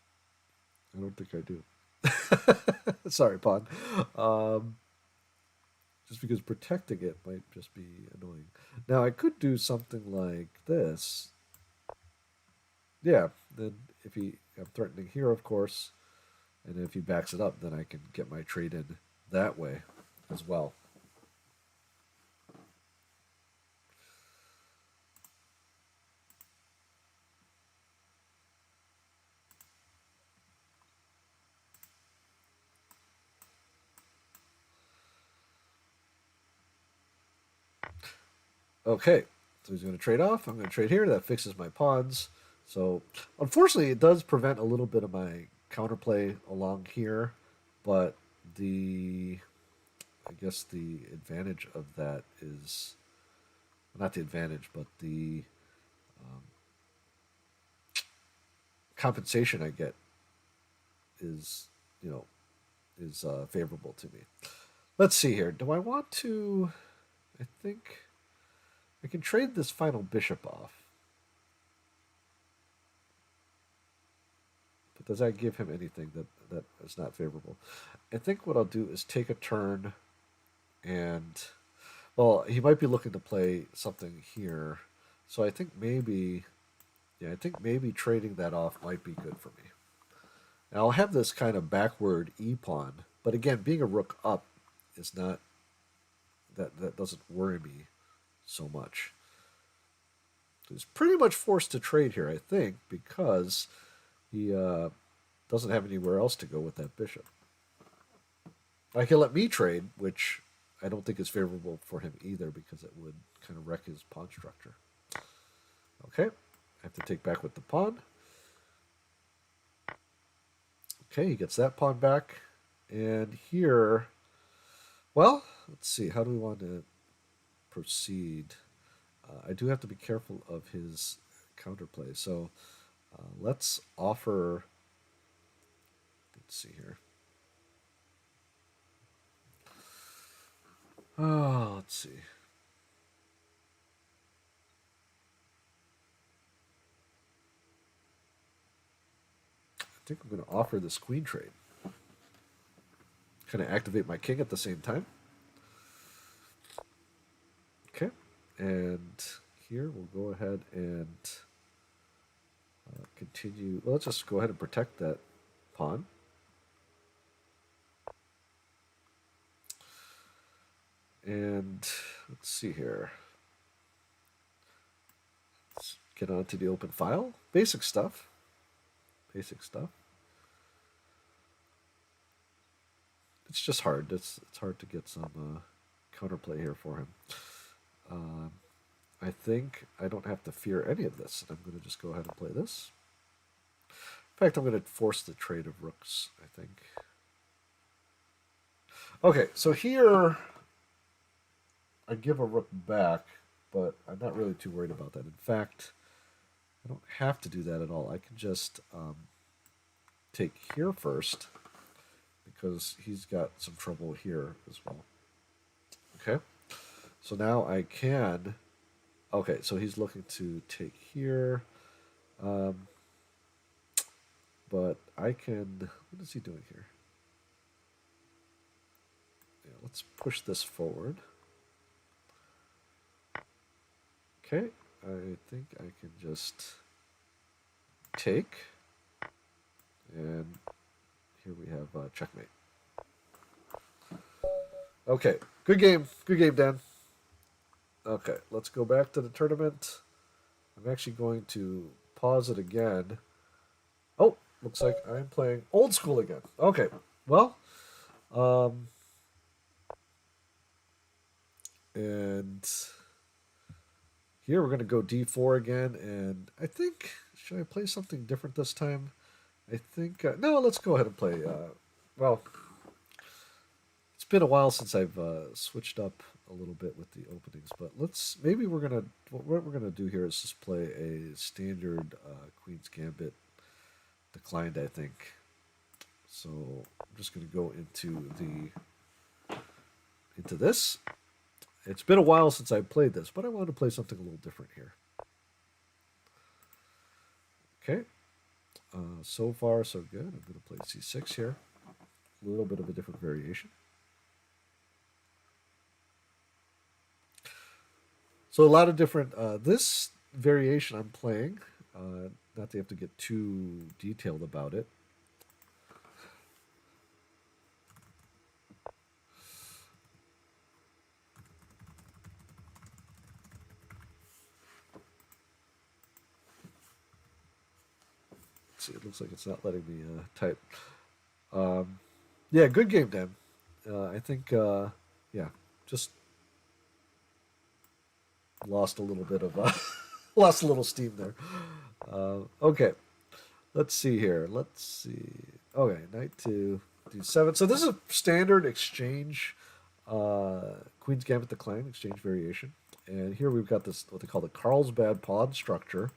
I don't think I do. Sorry, pawn. Um, just because protecting it might just be annoying. Now I could do something like this. Yeah, then if I'm threatening here, of course, and if he backs it up, then I can get my trade in that way as well. Okay, so he's going to trade off. I'm going to trade here. That fixes my pawns. So unfortunately, it does prevent a little bit of my counterplay along here, but I guess the advantage of that is not the advantage, but the um, compensation I get is you know is favorable to me. Let's see here. Do I want to? I think I can trade this final bishop off, but does that give him anything that is not favorable? I think what I'll do is take a turn, and well, he might be looking to play something here, so I think maybe yeah, I think maybe trading that off might be good for me. And I'll have this kind of backward e pawn, but again, being a rook up is not that doesn't worry me so much. So he's pretty much forced to trade here, I think, because he doesn't have anywhere else to go with that bishop. I can let me trade, which I don't think is favorable for him either, because it would kind of wreck his pawn structure. Okay, I have to take back with the pawn. Okay, he gets that pawn back. And here, well, let's see, how do we want to proceed? I do have to be careful of his counterplay. So let's offer, let's see here. Oh, let's see. I think I'm going to offer this queen trade. Kind of activate my king at the same time. Okay, and here we'll go ahead and continue. Well, let's just go ahead and protect that pawn. And let's see here. Let's get on to the open file. Basic stuff. Basic stuff. It's just hard. It's hard to get some counterplay here for him. Um, I think I don't have to fear any of this. I'm going to just go ahead and play this. In fact, I'm going to force the trade of rooks, I think. Okay, so here I give a rook back, but I'm not really too worried about that. In fact, I don't have to do that at all. I can just take here first, because he's got some trouble here as well. Okay, so now I can. Okay, so he's looking to take here, um, but I can. What is he doing here? Yeah, let's push this forward. Okay, I think I can just take, and here we have checkmate. Okay, good game, Dan. Okay, let's go back to the tournament. I'm actually going to pause it again. Oh, looks like I'm playing old school again. Okay, well, um, and here we're going to go d4 again, and I think, should I play something different this time? I think, no, let's go ahead and play, well, it's been a while since I've switched up a little bit with the openings, but maybe what we're going to do here is just play a standard Queen's Gambit declined, I think. So I'm just going to go into this. It's been a while since I played this, but I wanted to play something a little different here. Okay. So far, so good. I'm going to play c6 here. A little bit of a different variation. So a lot of different, this variation I'm playing, not that you have to get too detailed about it. Let's see, it looks like it's not letting me type. Yeah, good game, Dan. I think, yeah, just lost a little bit of, lost a little steam there. Okay, let's see here. Let's see. Okay, knight to d7. So this is a standard exchange, Queen's Gambit decline exchange variation. And here we've got this, what they call the Carlsbad pawn structure,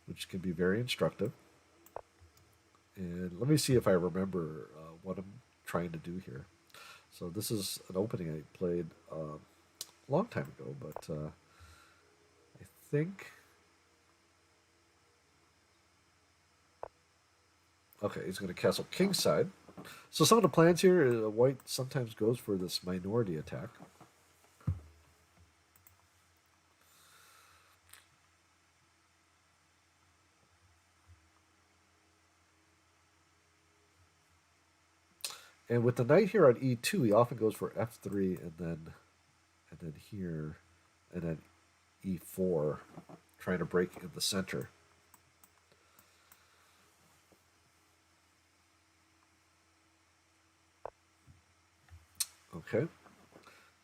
which can be very instructive. And let me see if I remember what I'm trying to do here. So this is an opening I played a long time ago, but I think... Okay, he's going to castle kingside. So some of the plans here, white sometimes goes for this minority attack. And with the knight here on e2, he often goes for f3 and then here and then e4, trying to break in the center. Okay,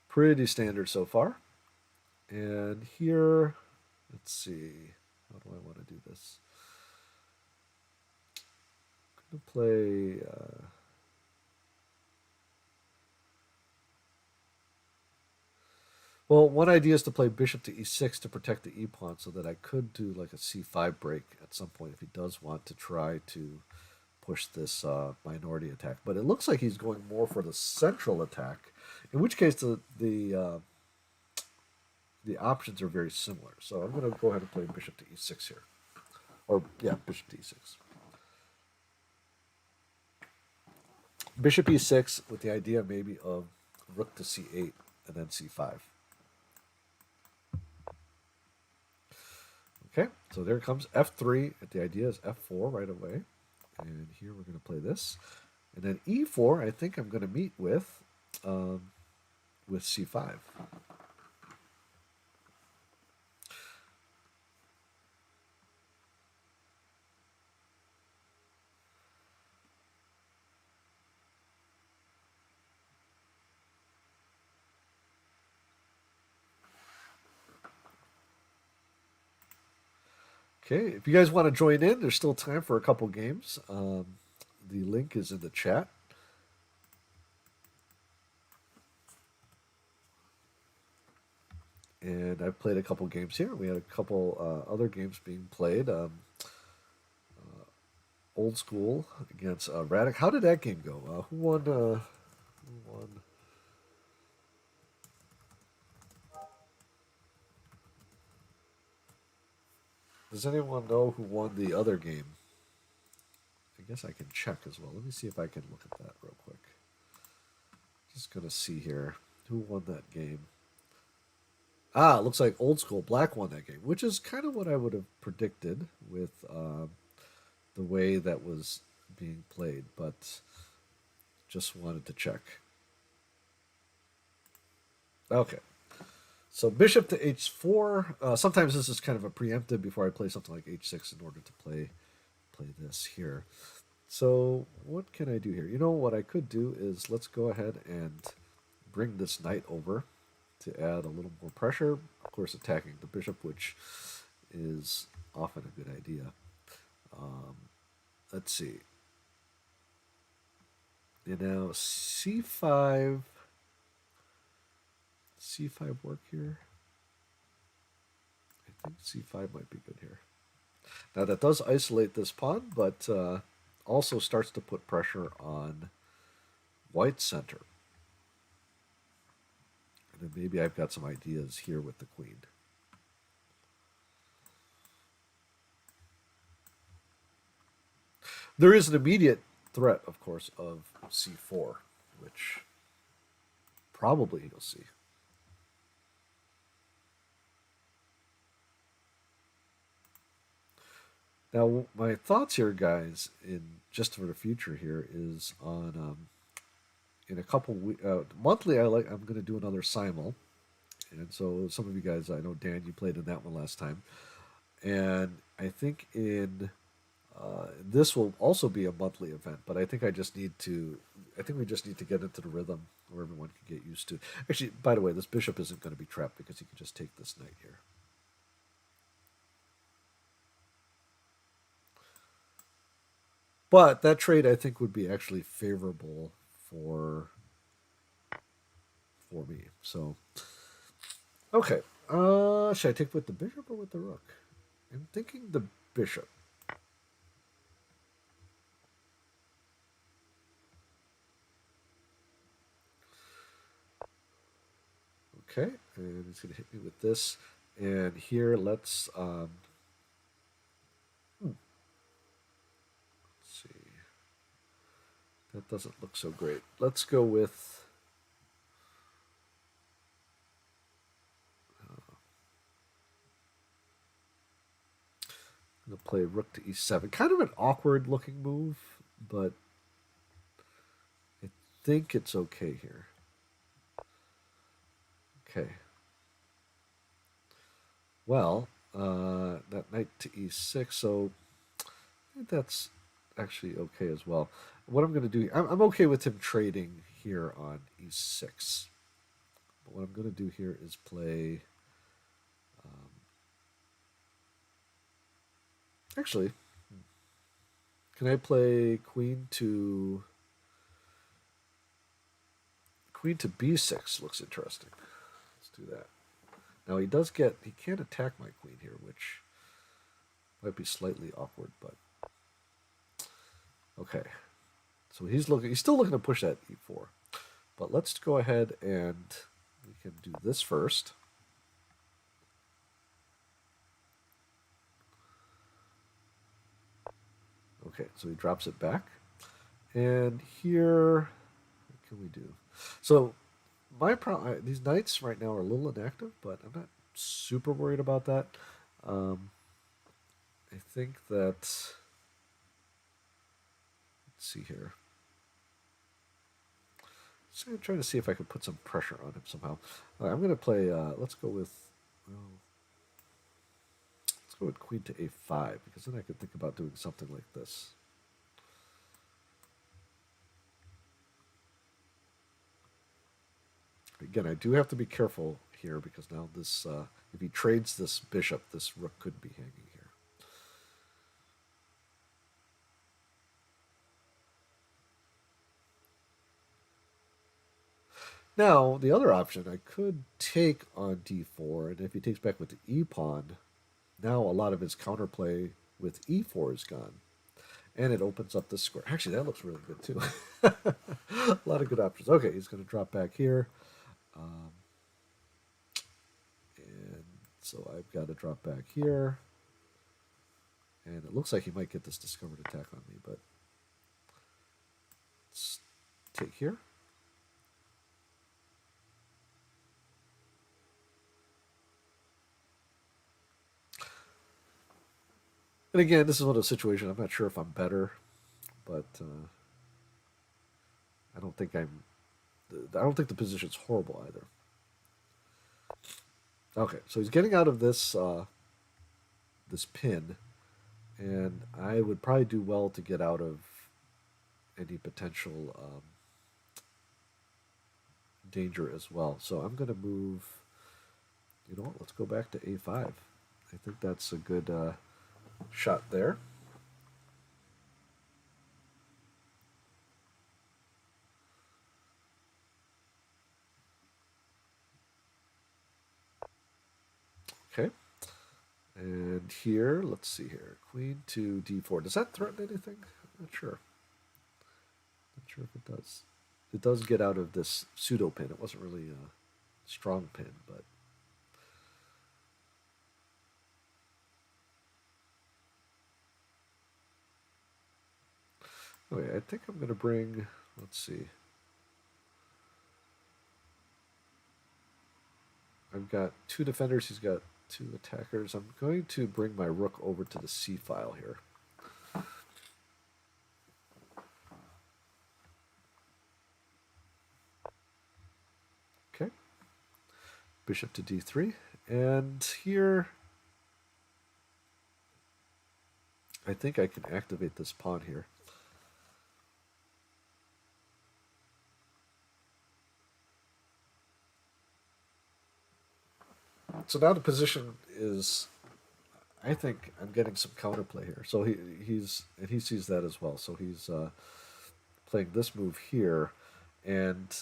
pretty standard so far. And here, let's see, how do I want to do this? I'm going to play. Well, one idea is to play bishop to e6 to protect the e-pawn so that I could do like a c5 break at some point if he does want to try to push this minority attack. But it looks like he's going more for the central attack, in which case the options are very similar. So I'm going to go ahead and play bishop to e6 here. Or, yeah, bishop to e6. Bishop e6 with the idea maybe of rook to c8 and then c5. Okay, so there comes f3. The idea is f4 right away. And here we're going to play this. And then e4, I think I'm going to meet with c5. Okay, if you guys want to join in, there's still time for a couple games. The link is in the chat. And I've played a couple games here. We had a couple other games being played. Old School against Radic. How did that game go? Who won? Who won? Does anyone know who won the other game? I guess I can check as well. Let me see if I can look at that real quick. Just gonna see here who won that game. Ah, it looks like Old School Black won that game, which is kind of what I would have predicted with the way that was being played, but just wanted to check. Okay, so bishop to h4. Sometimes this is kind of a preemptive before I play something like h6 in order to play this here. So what can I do here? You know what I could do is let's go ahead and bring this knight over to add a little more pressure. Of course, attacking the bishop, which is often a good idea. Let's see. You know, c5. C5 work here? I think c5 might be good here. Now that does isolate this pawn, but also starts to put pressure on white's center. And then maybe I've got some ideas here with the queen. There is an immediate threat, of course, of c4, which probably you'll see. Now, my thoughts here, guys, in just for the future here, is on in a couple monthly. I'm going to do another simul, and so some of you guys, I know Dan, you played in that one last time, and I think in this will also be a monthly event. But I think I just need to. I think we just need to get into the rhythm where everyone can get used to. Actually, by the way, this bishop isn't going to be trapped because he can just take this knight here. But that trade, I think, would be actually favorable for me. So, okay. Should I take with the bishop or with the rook? I'm thinking the bishop. Okay, and he's going to hit me with this. And here, let's see. That doesn't look so great. Let's go with. I'm going to play rook to e7. Kind of an awkward looking move, but I think it's okay here. Okay. Well, that knight to e6, so I think that's actually okay as well. What I'm going to do, I'm okay with him trading here on e6. But what I'm going to do here is play. Actually, can I play queen to b6? Looks interesting. Let's do that. Now he can't attack my queen here, which might be slightly awkward, but okay. So he's still looking to push that e4. But let's go ahead and we can do this first. Okay, so he drops it back. And here, what can we do? So these knights right now are a little inactive, but I'm not super worried about that. I think that, let's see here. Just going to try to see if I can put some pressure on him somehow. I'm going to play, let's go with queen to a5, because then I could think about doing something like this. Again, I do have to be careful here because now this, if he trades this bishop, this rook could be hanging here. Now, the other option, I could take on d4, and if he takes back with the e-pawn, now a lot of his counterplay with e4 is gone. And it opens up this square. Actually, that looks really good, too. A lot of good options. Okay, he's going to drop back here. And so I've got to drop back here. And it looks like he might get this discovered attack on me, but let's take here. And again, this is one of those situations. I'm not sure if I'm better, but I don't think I'm. I don't think the position's horrible either. Okay, so he's getting out of this pin, and I would probably do well to get out of any potential danger as well. So I'm going to move. You know what? Let's go back to A5. I think that's a good shot there. Okay. And here, let's see here. Queen to D4. Does that threaten anything? I'm not sure. Not sure if it does. It does get out of this pseudo pin. It wasn't really a strong pin, but okay. I think I'm going to bring. Let's see. I've got two defenders. He's got two attackers. I'm going to bring my rook over to the C file here. Okay. Bishop to D3. And here, I think I can activate this pawn here. So now the position is, I think I'm getting some counterplay here. So he sees that as well. So he's playing this move here, and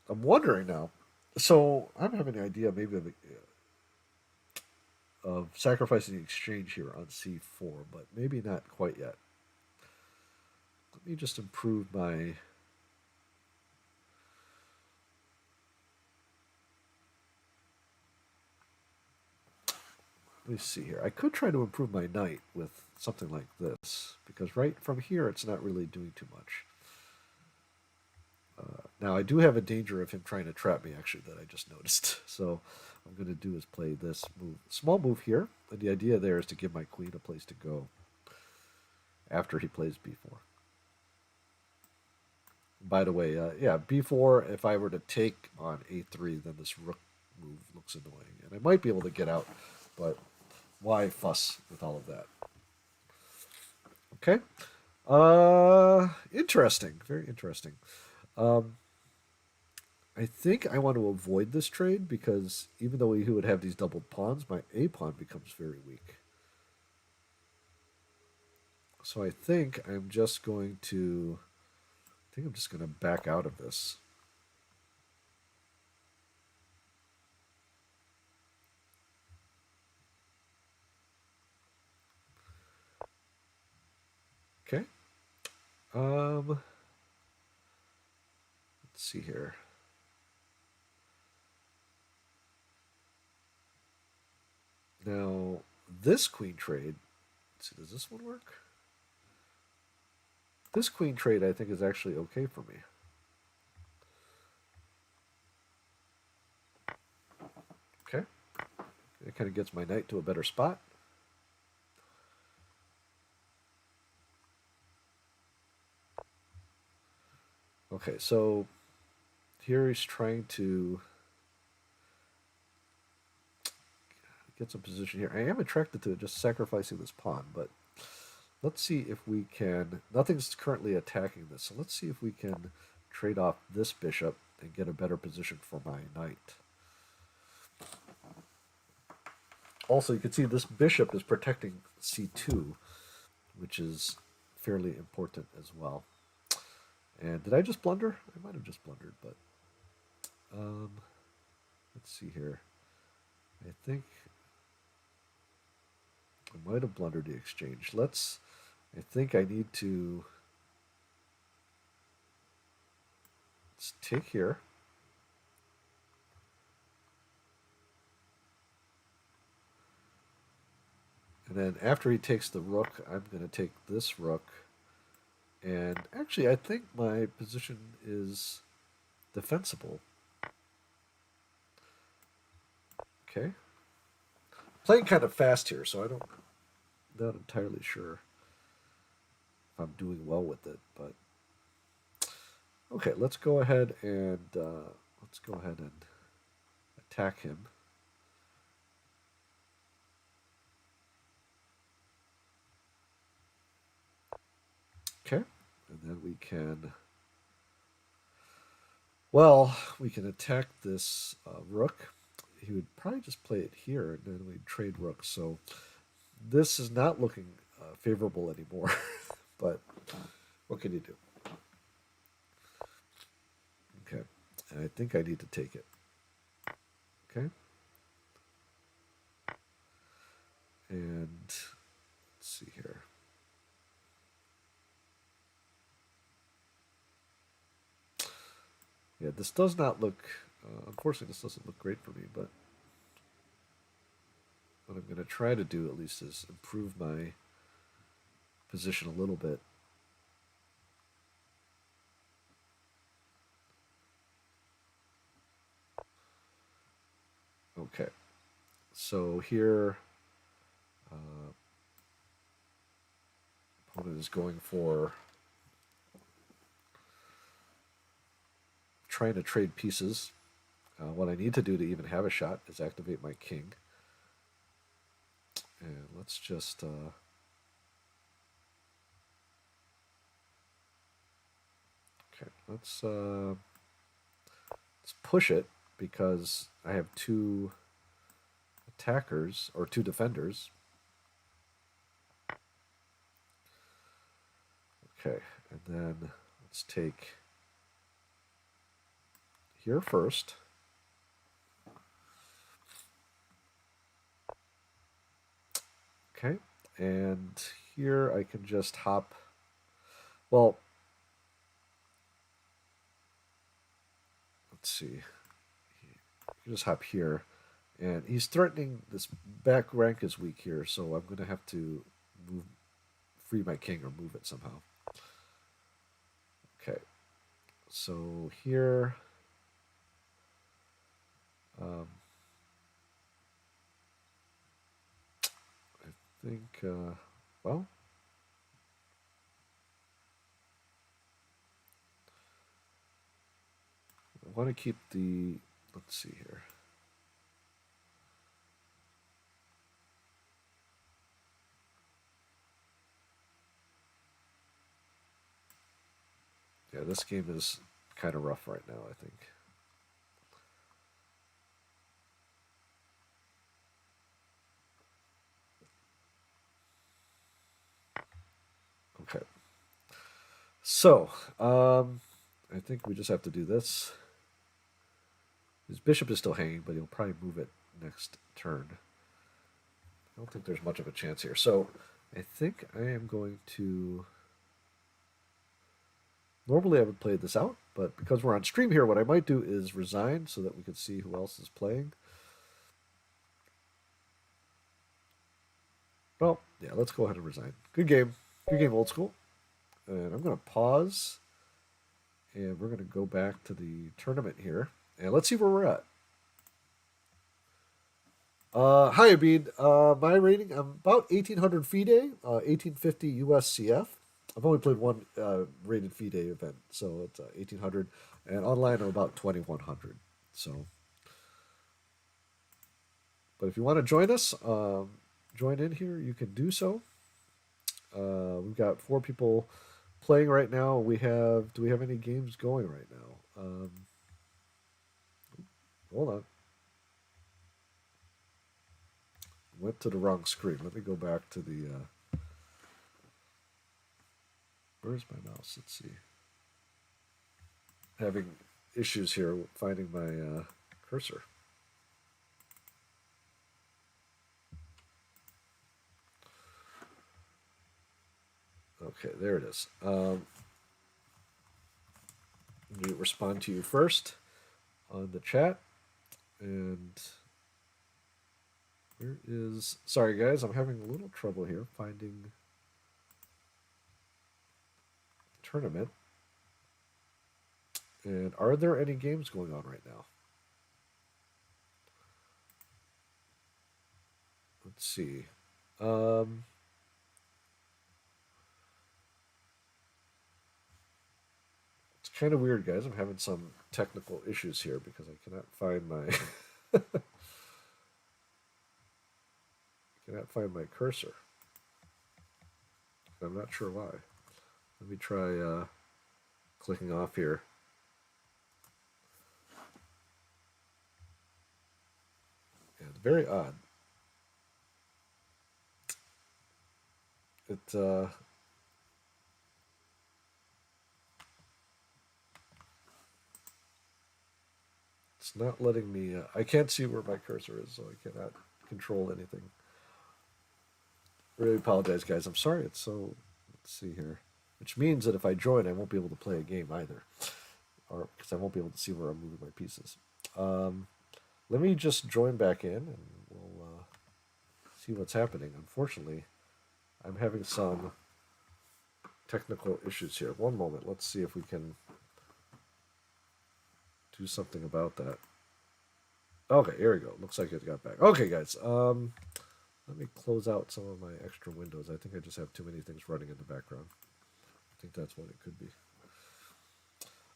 I'm wondering now. So I'm having an idea maybe of sacrificing the exchange here on C4, but maybe not quite yet. Let me just improve my. Let me see here. I could try to improve my knight with something like this, because right from here it's not really doing too much. Now I do have a danger of him trying to trap me, actually, that I just noticed. So what I'm going to do is play this move, small move here, and the idea there is to give my queen a place to go after he plays b4. By the way, yeah, b4, if I were to take on a3, then this rook move looks annoying. And I might be able to get out, but why fuss with all of that? Okay. Interesting. Very interesting. I think I want to avoid this trade because even though he would have these doubled pawns, my a pawn becomes very weak. So I think I'm just going to. I think I'm just going to back out of this. Okay. Let's see here. Now, this queen trade. Let's see, does this one work? This queen trade, I think, is actually okay for me. Okay. It kind of gets my knight to a better spot. Okay, so here he's trying to get some position here. I am attracted to just sacrificing this pawn, but let's see if we can. Nothing's currently attacking this, so let's see if we can trade off this bishop and get a better position for my knight. Also, you can see this bishop is protecting c2, which is fairly important as well. And did I just blunder? I might have just blundered, but let's see here. I think I might have blundered the exchange. I think I need to. Let's take here. And then after he takes the rook, I'm going to take this rook. And actually, I think my position is defensible. Okay. Playing kind of fast here, so I don't not entirely sure if I'm doing well with it, but okay, let's go ahead and attack him. Okay, and then we can. Well, we can attack this rook. He would probably just play it here, and then we'd trade rooks. So this is not looking favorable anymore. But what can you do? Okay, and I think I need to take it. Okay, and let's see here. Yeah, this does not look. Unfortunately, this doesn't look great for me. But what I'm going to try to do, at least, is improve my position a little bit. Okay, so here, opponent is going for trying to trade pieces. What I need to do to even have a shot is activate my king. And let's just okay. Let's push it because I have two attackers or two defenders. Okay, and then let's take here first. Okay, and here I can just hop. Well, let's see. You just hop here, and he's threatening this back rank is weak here, so I'm going to have to move, free my king or move it somehow. Okay, so here, I think, well, I want to keep the, let's see here. Yeah, this game is kind of rough right now, I think. Okay. So, I think we just have to do this. His bishop is still hanging, but he'll probably move it next turn. I don't think there's much of a chance here. So, I think I am going to... Normally I would play this out, but because we're on stream here, what I might do is resign so that we can see who else is playing. Well, yeah, let's go ahead and resign. Good game. Good game, old school. And I'm going to pause. And we're going to go back to the tournament here. And let's see where we're at. Hi, Abid. My rating, I'm about 1,800 FIDE, 1850 USCF. I've only played one rated FIDE event, so it's 1,800. And online, I'm about 2,100. So, but if you want to join us, join in here, you can do so. We've got 4 people playing right now. Do we have any games going right now? Hold on. Went to the wrong screen. Let me go back to the. Where's my mouse? Let's see. Having issues here finding my cursor. Okay, there it is. Let me respond to you first on the chat. And where is... Sorry, guys. I'm having a little trouble here finding tournament. And are there any games going on right now? Let's see. kind of weird, guys. I'm having some technical issues here because I cannot find my cannot find my cursor. I'm not sure why. Let me try clicking off here. Yeah, it's very odd. It it's not letting me. I can't see where my cursor is, so I cannot control anything. Really apologize, guys. I'm sorry. It's so. Let's see here. Which means that if I join, I won't be able to play a game either, or because I won't be able to see where I'm moving my pieces. Let me just join back in, and we'll see what's happening. Unfortunately, I'm having some technical issues here. One moment. Let's see if we can do something about that. Okay, here we go. Looks like it got back. Okay, guys. Let me close out some of my extra windows. I think I just have too many things running in the background. I think that's what it could be.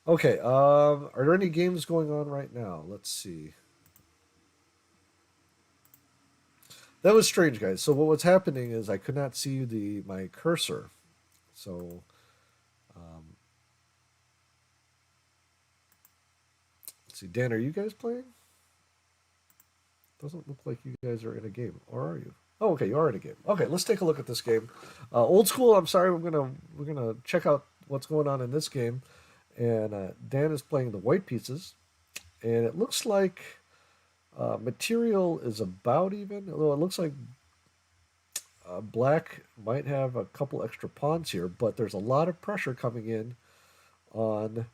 Okay, are there any games going on right now? Let's see. That was strange, guys. So what was happening is I could not see my cursor. So let's see. Dan, are you guys playing? Doesn't look like you guys are in a game, or are you? Oh, okay, you are in a game. Okay, let's take a look at this game. Old school. I'm sorry. We're gonna check out what's going on in this game, and Dan is playing the white pieces, and it looks like material is about even. Although it looks like black might have a couple extra pawns here, but there's a lot of pressure coming in on.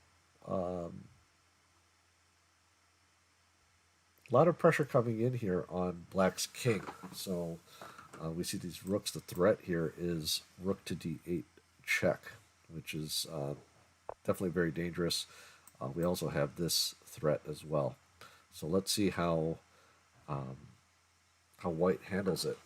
A lot of pressure coming in here on black's king. So we see these rooks. The threat here is rook to d8 check, which is definitely very dangerous. We also have this threat as well. So let's see how white handles it.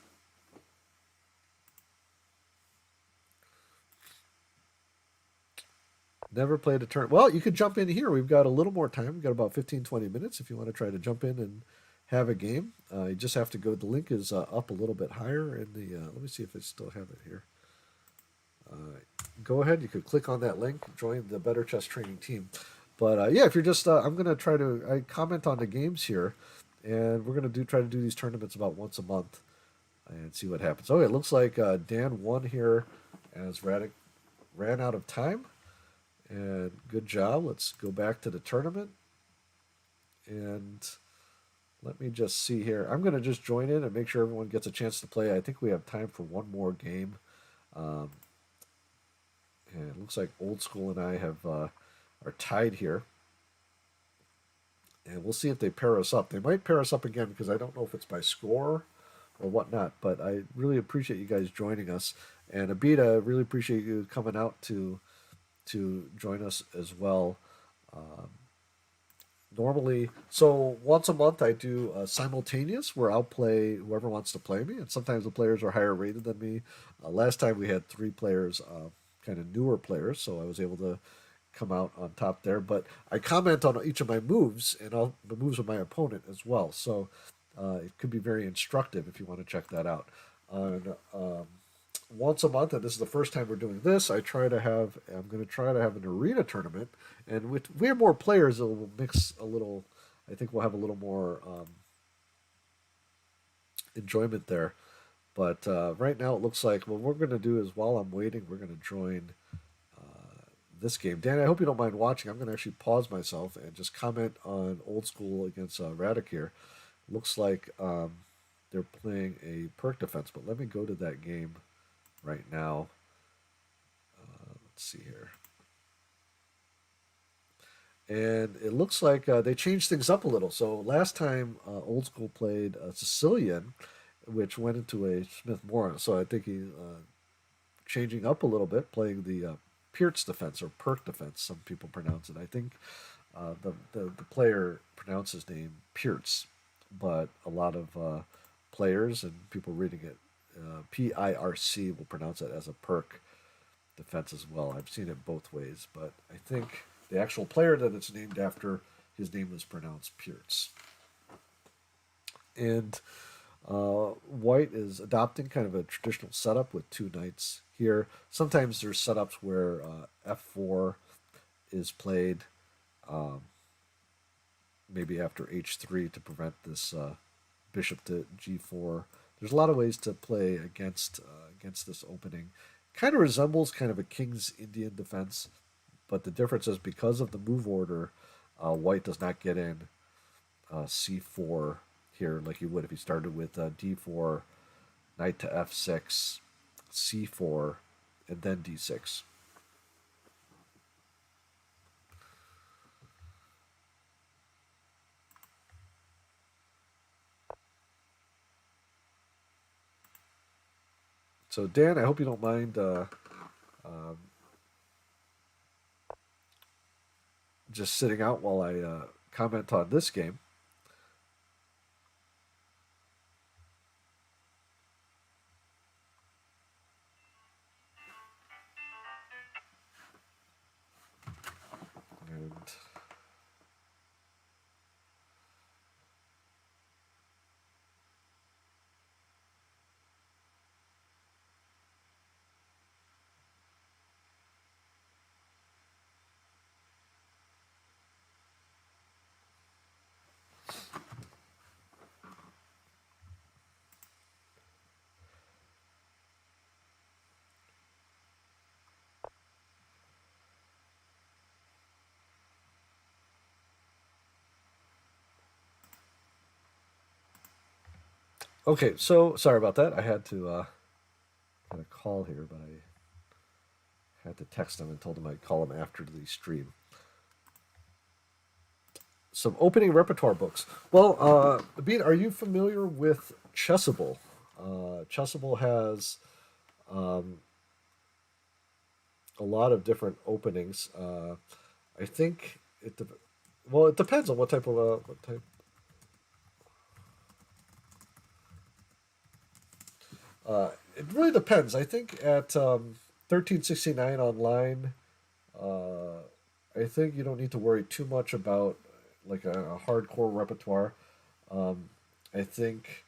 Never played a turn. Well, you could jump in here. We've got a little more time. We've got about 15, 20 minutes if you want to try to jump in and have a game. You just have to go. The link is up a little bit higher in the. Let me see if I still have it here. Go ahead. You could click on that link. Join the Better Chess Training team. But yeah, if you're just, I'm going to try to. I comment on the games here, and we're going to try to do these tournaments about once a month, and see what happens. Okay, it looks like Dan won here, as Radic ran out of time. And good job. Let's go back to the tournament. And let me just see here. I'm going to just join in and make sure everyone gets a chance to play. I think we have time for one more game. And it looks like Old School and I have are tied here. And we'll see if they pair us up. They might pair us up again because I don't know if it's by score or whatnot. But I really appreciate you guys joining us. And Abida, I really appreciate you coming out to join us as well. Normally, so once a month I do simultaneous where I'll play whoever wants to play me, and sometimes the players are higher rated than me. Last time we had 3 players, kind of newer players, so I was able to come out on top there. But I comment on each of my moves and all the moves of my opponent as well, so it could be very instructive if you want to check that out. Once a month, and this is the first time we're doing this, I'm going to try to have an arena tournament, and if we have more players, it will mix a little. I think we'll have a little more enjoyment there. But right now, it looks like what we're going to do is while I'm waiting, we're going to join this game. Dan, I hope you don't mind watching. I'm going to actually pause myself and just comment on Old School against Radic here. Looks like they're playing a perk defense, but let me go to that game right now. Let's see here. And it looks like they changed things up a little. So last time Old School played Sicilian, which went into a Smith Morris. So I think he's changing up a little bit, playing the Pierce defense or perk defense. Some people pronounce it. I think the player pronounced his name Pierce, but a lot of players and people reading it PIRC will pronounce it as a perk defense as well. I've seen it both ways, but I think the actual player that it's named after, his name is pronounced Pierce. And white is adopting kind of a traditional setup with two knights here. Sometimes there's setups where f4 is played, um, maybe after h3 to prevent this bishop to g4. There's a lot of ways to play against this opening. Kind of resembles kind of a king's Indian defense, but the difference is because of the move order, white does not get in c4 here like you would if he started with d4, knight to f6, c4, and then d6. So Dan, I hope you don't mind um, just sitting out while I comment on this game. And okay, so sorry about that. I had to get a call here, but I had to text him and told him I'd call him after the stream. Some opening repertoire books. Well, Bean, are you familiar with Chessable? Chessable has um, a lot of different openings. I think well, it depends on what type of what type. It really depends. I think at 1369 online, uh, I think you don't need to worry too much about like a hardcore repertoire. Um, I think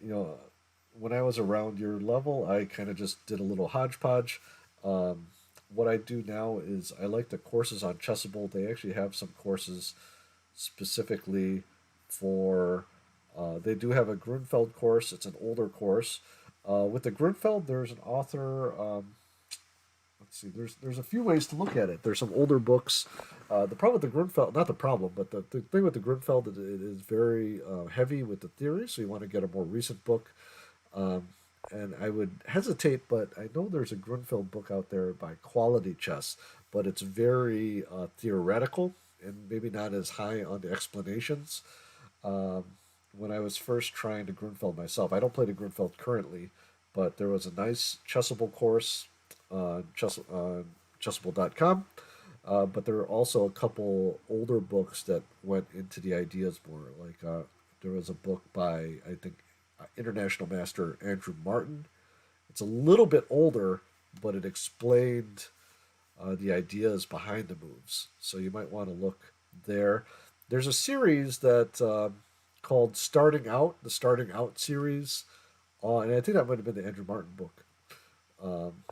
you know, when I was around your level, I kind of just did a little hodgepodge. Um, what I do now is I like the courses on Chessable. They actually have some courses specifically for. They do have a Grunfeld course. It's an older course. With the Grunfeld, there's an author. Let's see. There's a few ways to look at it. There's some older books. The problem with the Grunfeld, not the problem, but the thing with the Grunfeld is it is very heavy with the theory. So you want to get a more recent book. Um, and I would hesitate, but I know there's a Grunfeld book out there by Quality Chess, but it's very theoretical and maybe not as high on the explanations. Um, when I was first trying to Grunfeld myself, I don't play the Grunfeld currently, but there was a nice Chessable course on chessable.com. But there are also a couple older books that went into the ideas more. Like there was a book by, I think, international master Andrew Martin. It's a little bit older, but it explained the ideas behind the moves. So you might want to look there. There's a series that called Starting Out, the Starting Out series, and I think that might have been the Andrew Martin book. Um,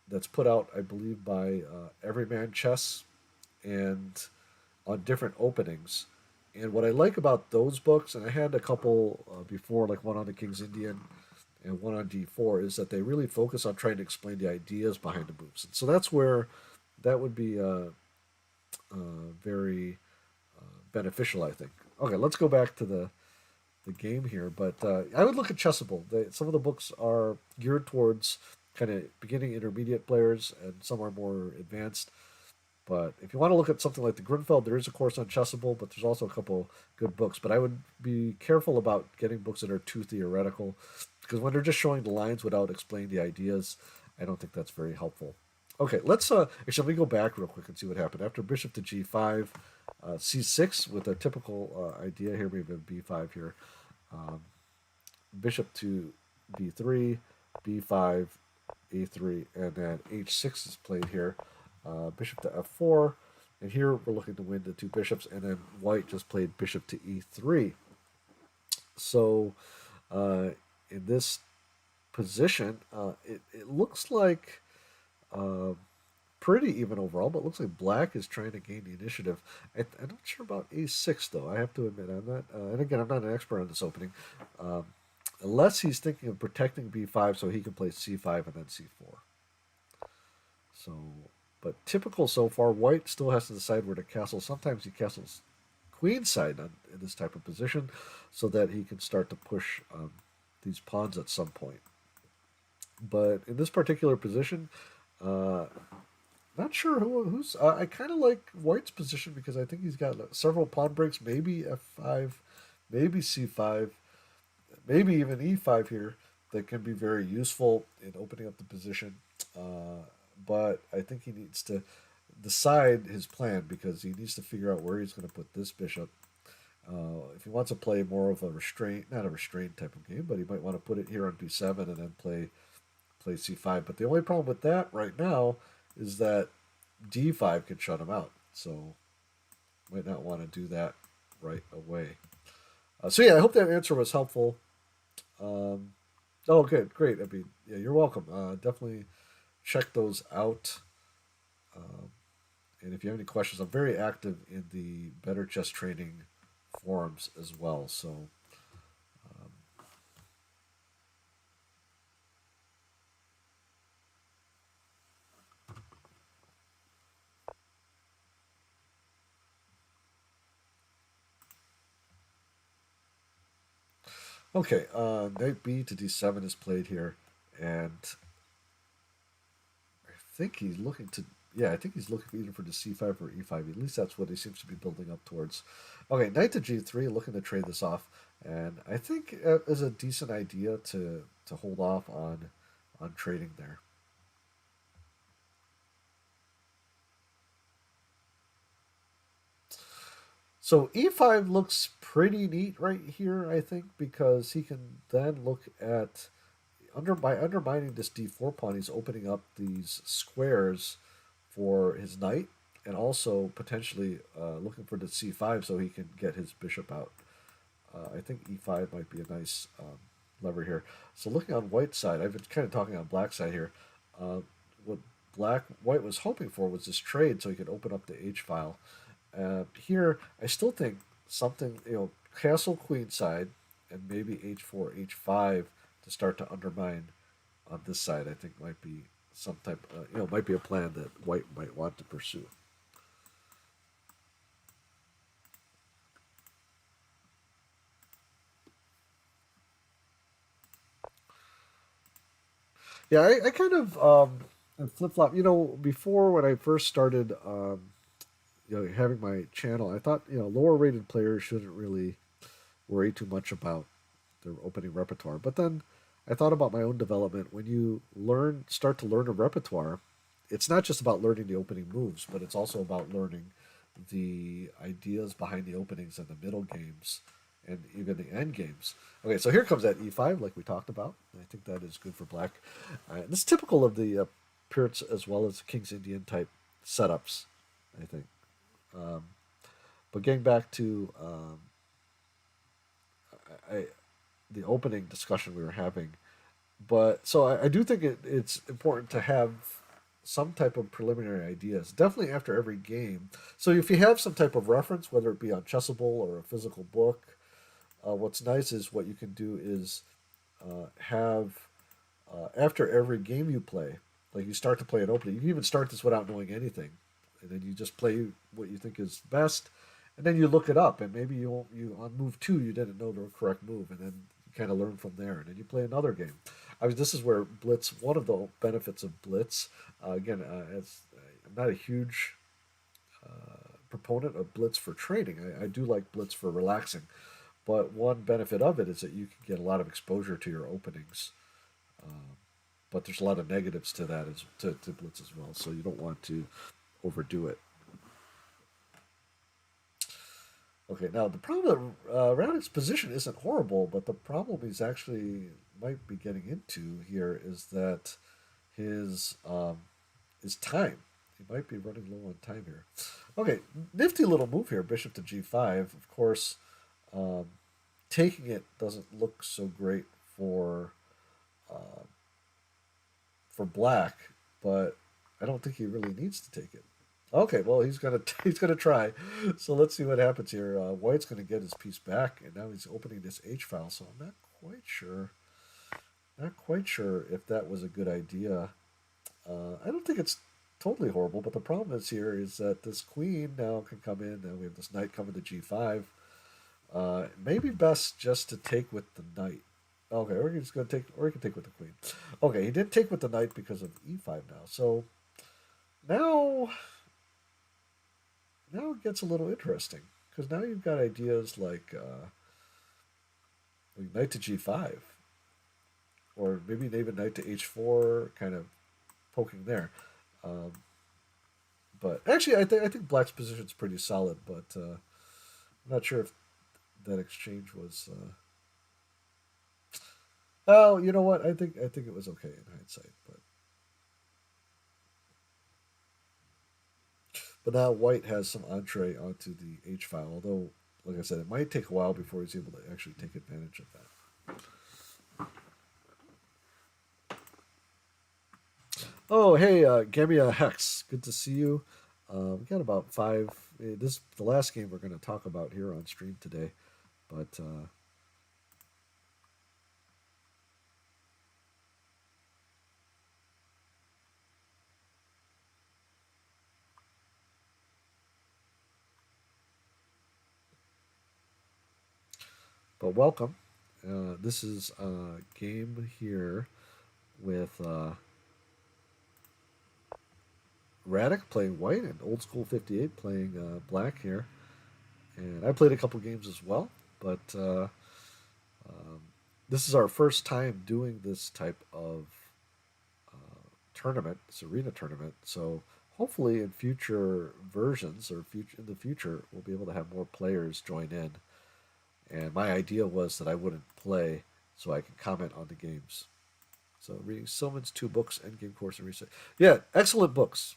that's put out, I believe, by Everyman Chess and on different openings. And what I like about those books, and I had a couple before, like one on the King's Indian and one on D4, is that they really focus on trying to explain the ideas behind the moves. And so that's where that would be very beneficial, I think. Okay, let's go back to the game here. But I would look at Chessable. Some of the books are geared towards kind of beginning intermediate players, and some are more advanced. But if you want to look at something like the Grunfeld, there is a course on Chessable, but there's also a couple good books. But I would be careful about getting books that are too theoretical, because when they're just showing the lines without explaining the ideas, I don't think that's very helpful. Okay, let's actually let me go back real quick and see what happened after bishop to g5, c6 with a typical idea here, maybe a b5 here, um, bishop to b3, b5, a3, and then h6 is played here. Bishop to f4, And here we're looking to win the two bishops, and then white just played bishop to e3. So uh, in this position, it looks like uh, pretty even overall, but it looks like black is trying to gain the initiative. I'm not sure about a6 though. I have to admit, I'm not. And again, I'm not an expert on this opening. Um, Unless he's thinking of protecting b5 so he can play c5 and then c4. So, but typical so far, white still has to decide where to castle. Sometimes he castles queenside in this type of position so that he can start to push these pawns at some point. But in this particular position, uh, not sure who's. I kind of like White's position because I think he's got several pawn breaks, maybe f5, maybe c5, maybe even e5 here that can be very useful in opening up the position. But I think he needs to decide his plan because he needs to figure out where he's going to put this bishop. If he wants to play more of a restraint, not a restraint type of game, but he might want to put it here on b7 and then play c5. But the only problem with that right now is that d5 can shut him out. So might not want to do that right away. So yeah, I hope that answer was helpful. Um, oh, good, great. I mean, yeah, you're welcome. Definitely check those out. Um, and if you have any questions, I'm very active in the Better Chess Training forums as well. So, um, okay, knight b to d7 is played here, and I think he's looking to. Yeah, I think he's looking either for the c5 or e5. At least that's what he seems to be building up towards. Okay, knight to g3, looking to trade this off, and I think it is a decent idea to hold off on trading there. So e5 looks pretty neat right here, I think, because he can then look at by undermining this d4 pawn, he's opening up these squares for his knight, and also potentially looking for the c5 so he can get his bishop out. I think e5 might be a nice lever here. So looking on white side, I've been kind of talking on black side here. What white was hoping for was this trade so he could open up the h file. Here, I still think something, castle queen side and maybe h4, h5 to start to undermine on this side. I think might be some type, might be a plan that white might want to pursue. Yeah, I kind of flip flop. Before when I first started, having my channel, I thought lower rated players shouldn't really worry too much about their opening repertoire. But then I thought about my own development. When you start to learn a repertoire, it's not just about learning the opening moves, but it's also about learning the ideas behind the openings and the middle games and even the end games. Okay, so here comes that e5, like we talked about. I think that is good for black. This is typical of the Pirates as well as the King's Indian type setups, I think. Um, but getting back to I, the opening discussion we were having, but so I do think it's important to have some type of preliminary ideas, definitely after every game. So if you have some type of reference, whether it be on Chessable or a physical book, what's nice is what you can do is have after every game you play, like you start to play an opening. You can even start this without knowing anything, and then you just play what you think is best, and then you look it up, and maybe you on move two you didn't know the correct move, and then you kind of learn from there, and then you play another game. This is where blitz. One of the benefits of blitz, again, as I'm not a huge proponent of blitz for training. I do like blitz for relaxing, but one benefit of it is that you can get a lot of exposure to your openings. Um, but there's a lot of negatives to that to blitz as well. So you don't want to overdo it. Okay, now the problem Radek's position isn't horrible, but the problem he's actually might be getting into here is that his time. He might be running low on time here. Okay, nifty little move here. Bishop to g5. Of course, um, taking it doesn't look so great for uh, for black, but I don't think he really needs to take it. Okay, well he's gonna try. So let's see what happens here. White's gonna get his piece back, and now he's opening this H file. So I'm quite sure, not quite sure if that was a good idea. I don't think it's totally horrible, but the problem is here is that this queen now can come in. Now we have this knight coming to g5. Maybe best just to take with the knight. Okay, or he's going to take, or he can take with the queen. Okay, he did take with the knight because of e5 now. So now, now it gets a little interesting because now you've got ideas like knight to g5, or maybe even knight to h4, kind of poking there. Um, but actually, I think black's position is pretty solid, but I'm not sure if that exchange was. Oh, you know what? I think it was okay in hindsight, but now White has some entree onto the H file. Although, like I said, it might take a while before he's able to actually take advantage of that. Oh, hey, Gamia Hex, good to see you. We got about five. This the last game we're going to talk about here on stream today, but welcome. This is a game here with Radic playing white and Old School 58 playing black here. And I played a couple games as well, but um, this is our first time doing this type of tournament, this arena tournament. So hopefully in future versions or future in the future, we'll be able to have more players join in. And my idea was that I wouldn't play so I can comment on the games. So reading Silman's two books, Endgame Course and Reset. Yeah, excellent books.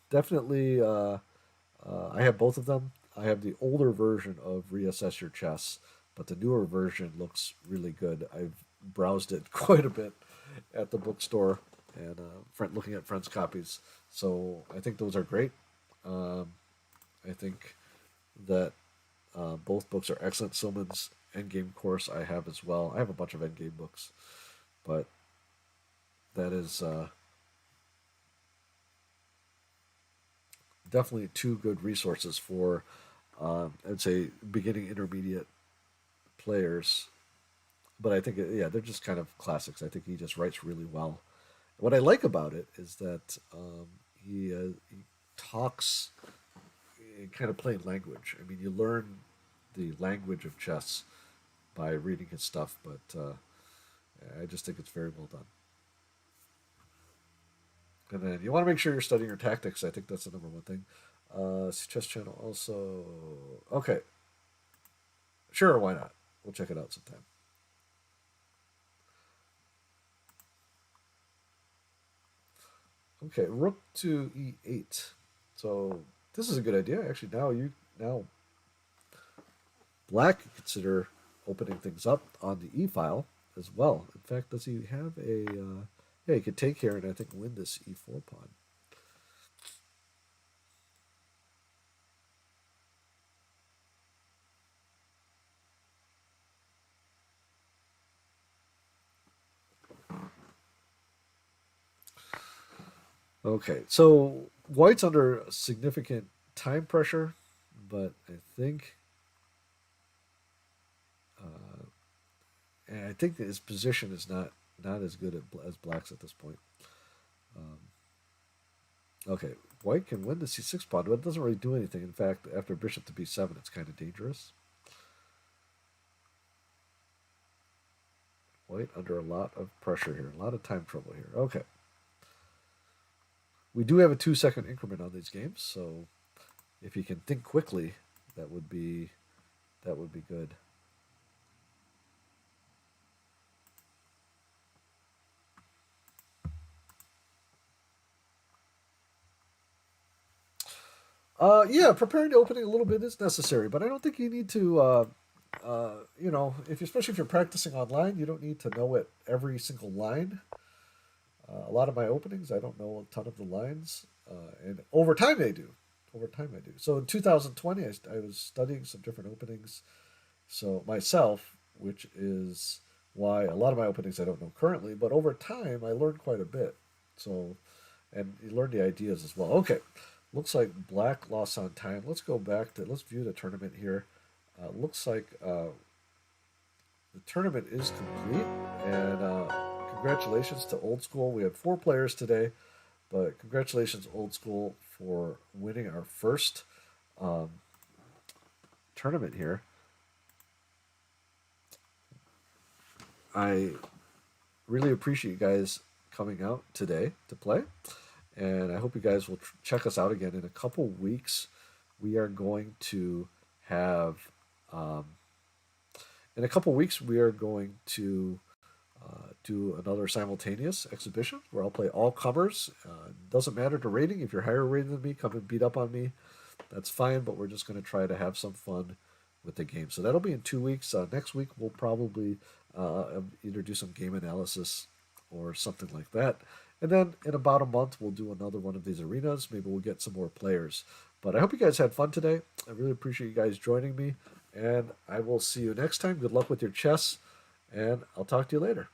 Definitely, I have both of them. I have the older version of Reassess Your Chess, but the newer version looks really good. I've browsed it quite a bit at the bookstore and looking at friends' copies. So I think those are great. Um, I think that both books are excellent. Silman's Endgame Course I have as well. I have a bunch of Endgame books, but that is definitely two good resources for, I'd say, beginning intermediate players. But I think, yeah, they're just kind of classics. I think he just writes really well. What I like about it is that he talks in kind of plain language. I mean, you learn the language of chess by reading his stuff, but I just think it's very well done. And then you want to make sure you're studying your tactics. I think that's the number one thing. Chess channel also. Okay, sure, why not? We'll check it out sometime. Okay, rook to e8. So this is a good idea. Actually, now black can consider opening things up on the e file as well. In fact, does he have a? Yeah, he could take here and I think win this e4 pawn. Okay, so White's under significant time pressure, but I think, uh, and I think that his position is not as good as Black's at this point. Um, okay, White can win the c6 pawn, but it doesn't really do anything. In fact, after Bishop to b7, it's kind of dangerous. White under a lot of pressure here, a lot of time trouble here. Okay, we do have a 2-second increment on these games, so if you can think quickly, that would be good. Yeah, preparing the opening a little bit is necessary, but I don't think you need to. If especially if you're practicing online, you don't need to know it every single line. A lot of my openings, I don't know a ton of the lines, and over time I do. Over time I do. So in 2020, I was studying some different openings. So myself, which is why a lot of my openings I don't know currently, but over time I learned quite a bit. So, and you learn the ideas as well. Okay, looks like Black lost on time. Let's view the tournament here. Looks like the tournament is complete, and congratulations to Old School. We had 4 players today, but congratulations, Old School, for winning our first um, tournament here. I really appreciate you guys coming out today to play, and I hope you guys will check us out again in a couple weeks. We are going to have, um, in a couple weeks, we are going to do another simultaneous exhibition where I'll play all comers. Doesn't matter the rating. If you're higher rated than me, come and beat up on me. That's fine, but we're just going to try to have some fun with the game. So that'll be in 2 weeks. Next week, we'll probably either do some game analysis or something like that. And then in about a month, we'll do another one of these arenas. Maybe we'll get some more players. But I hope you guys had fun today. I really appreciate you guys joining me. And I will see you next time. Good luck with your chess. And I'll talk to you later.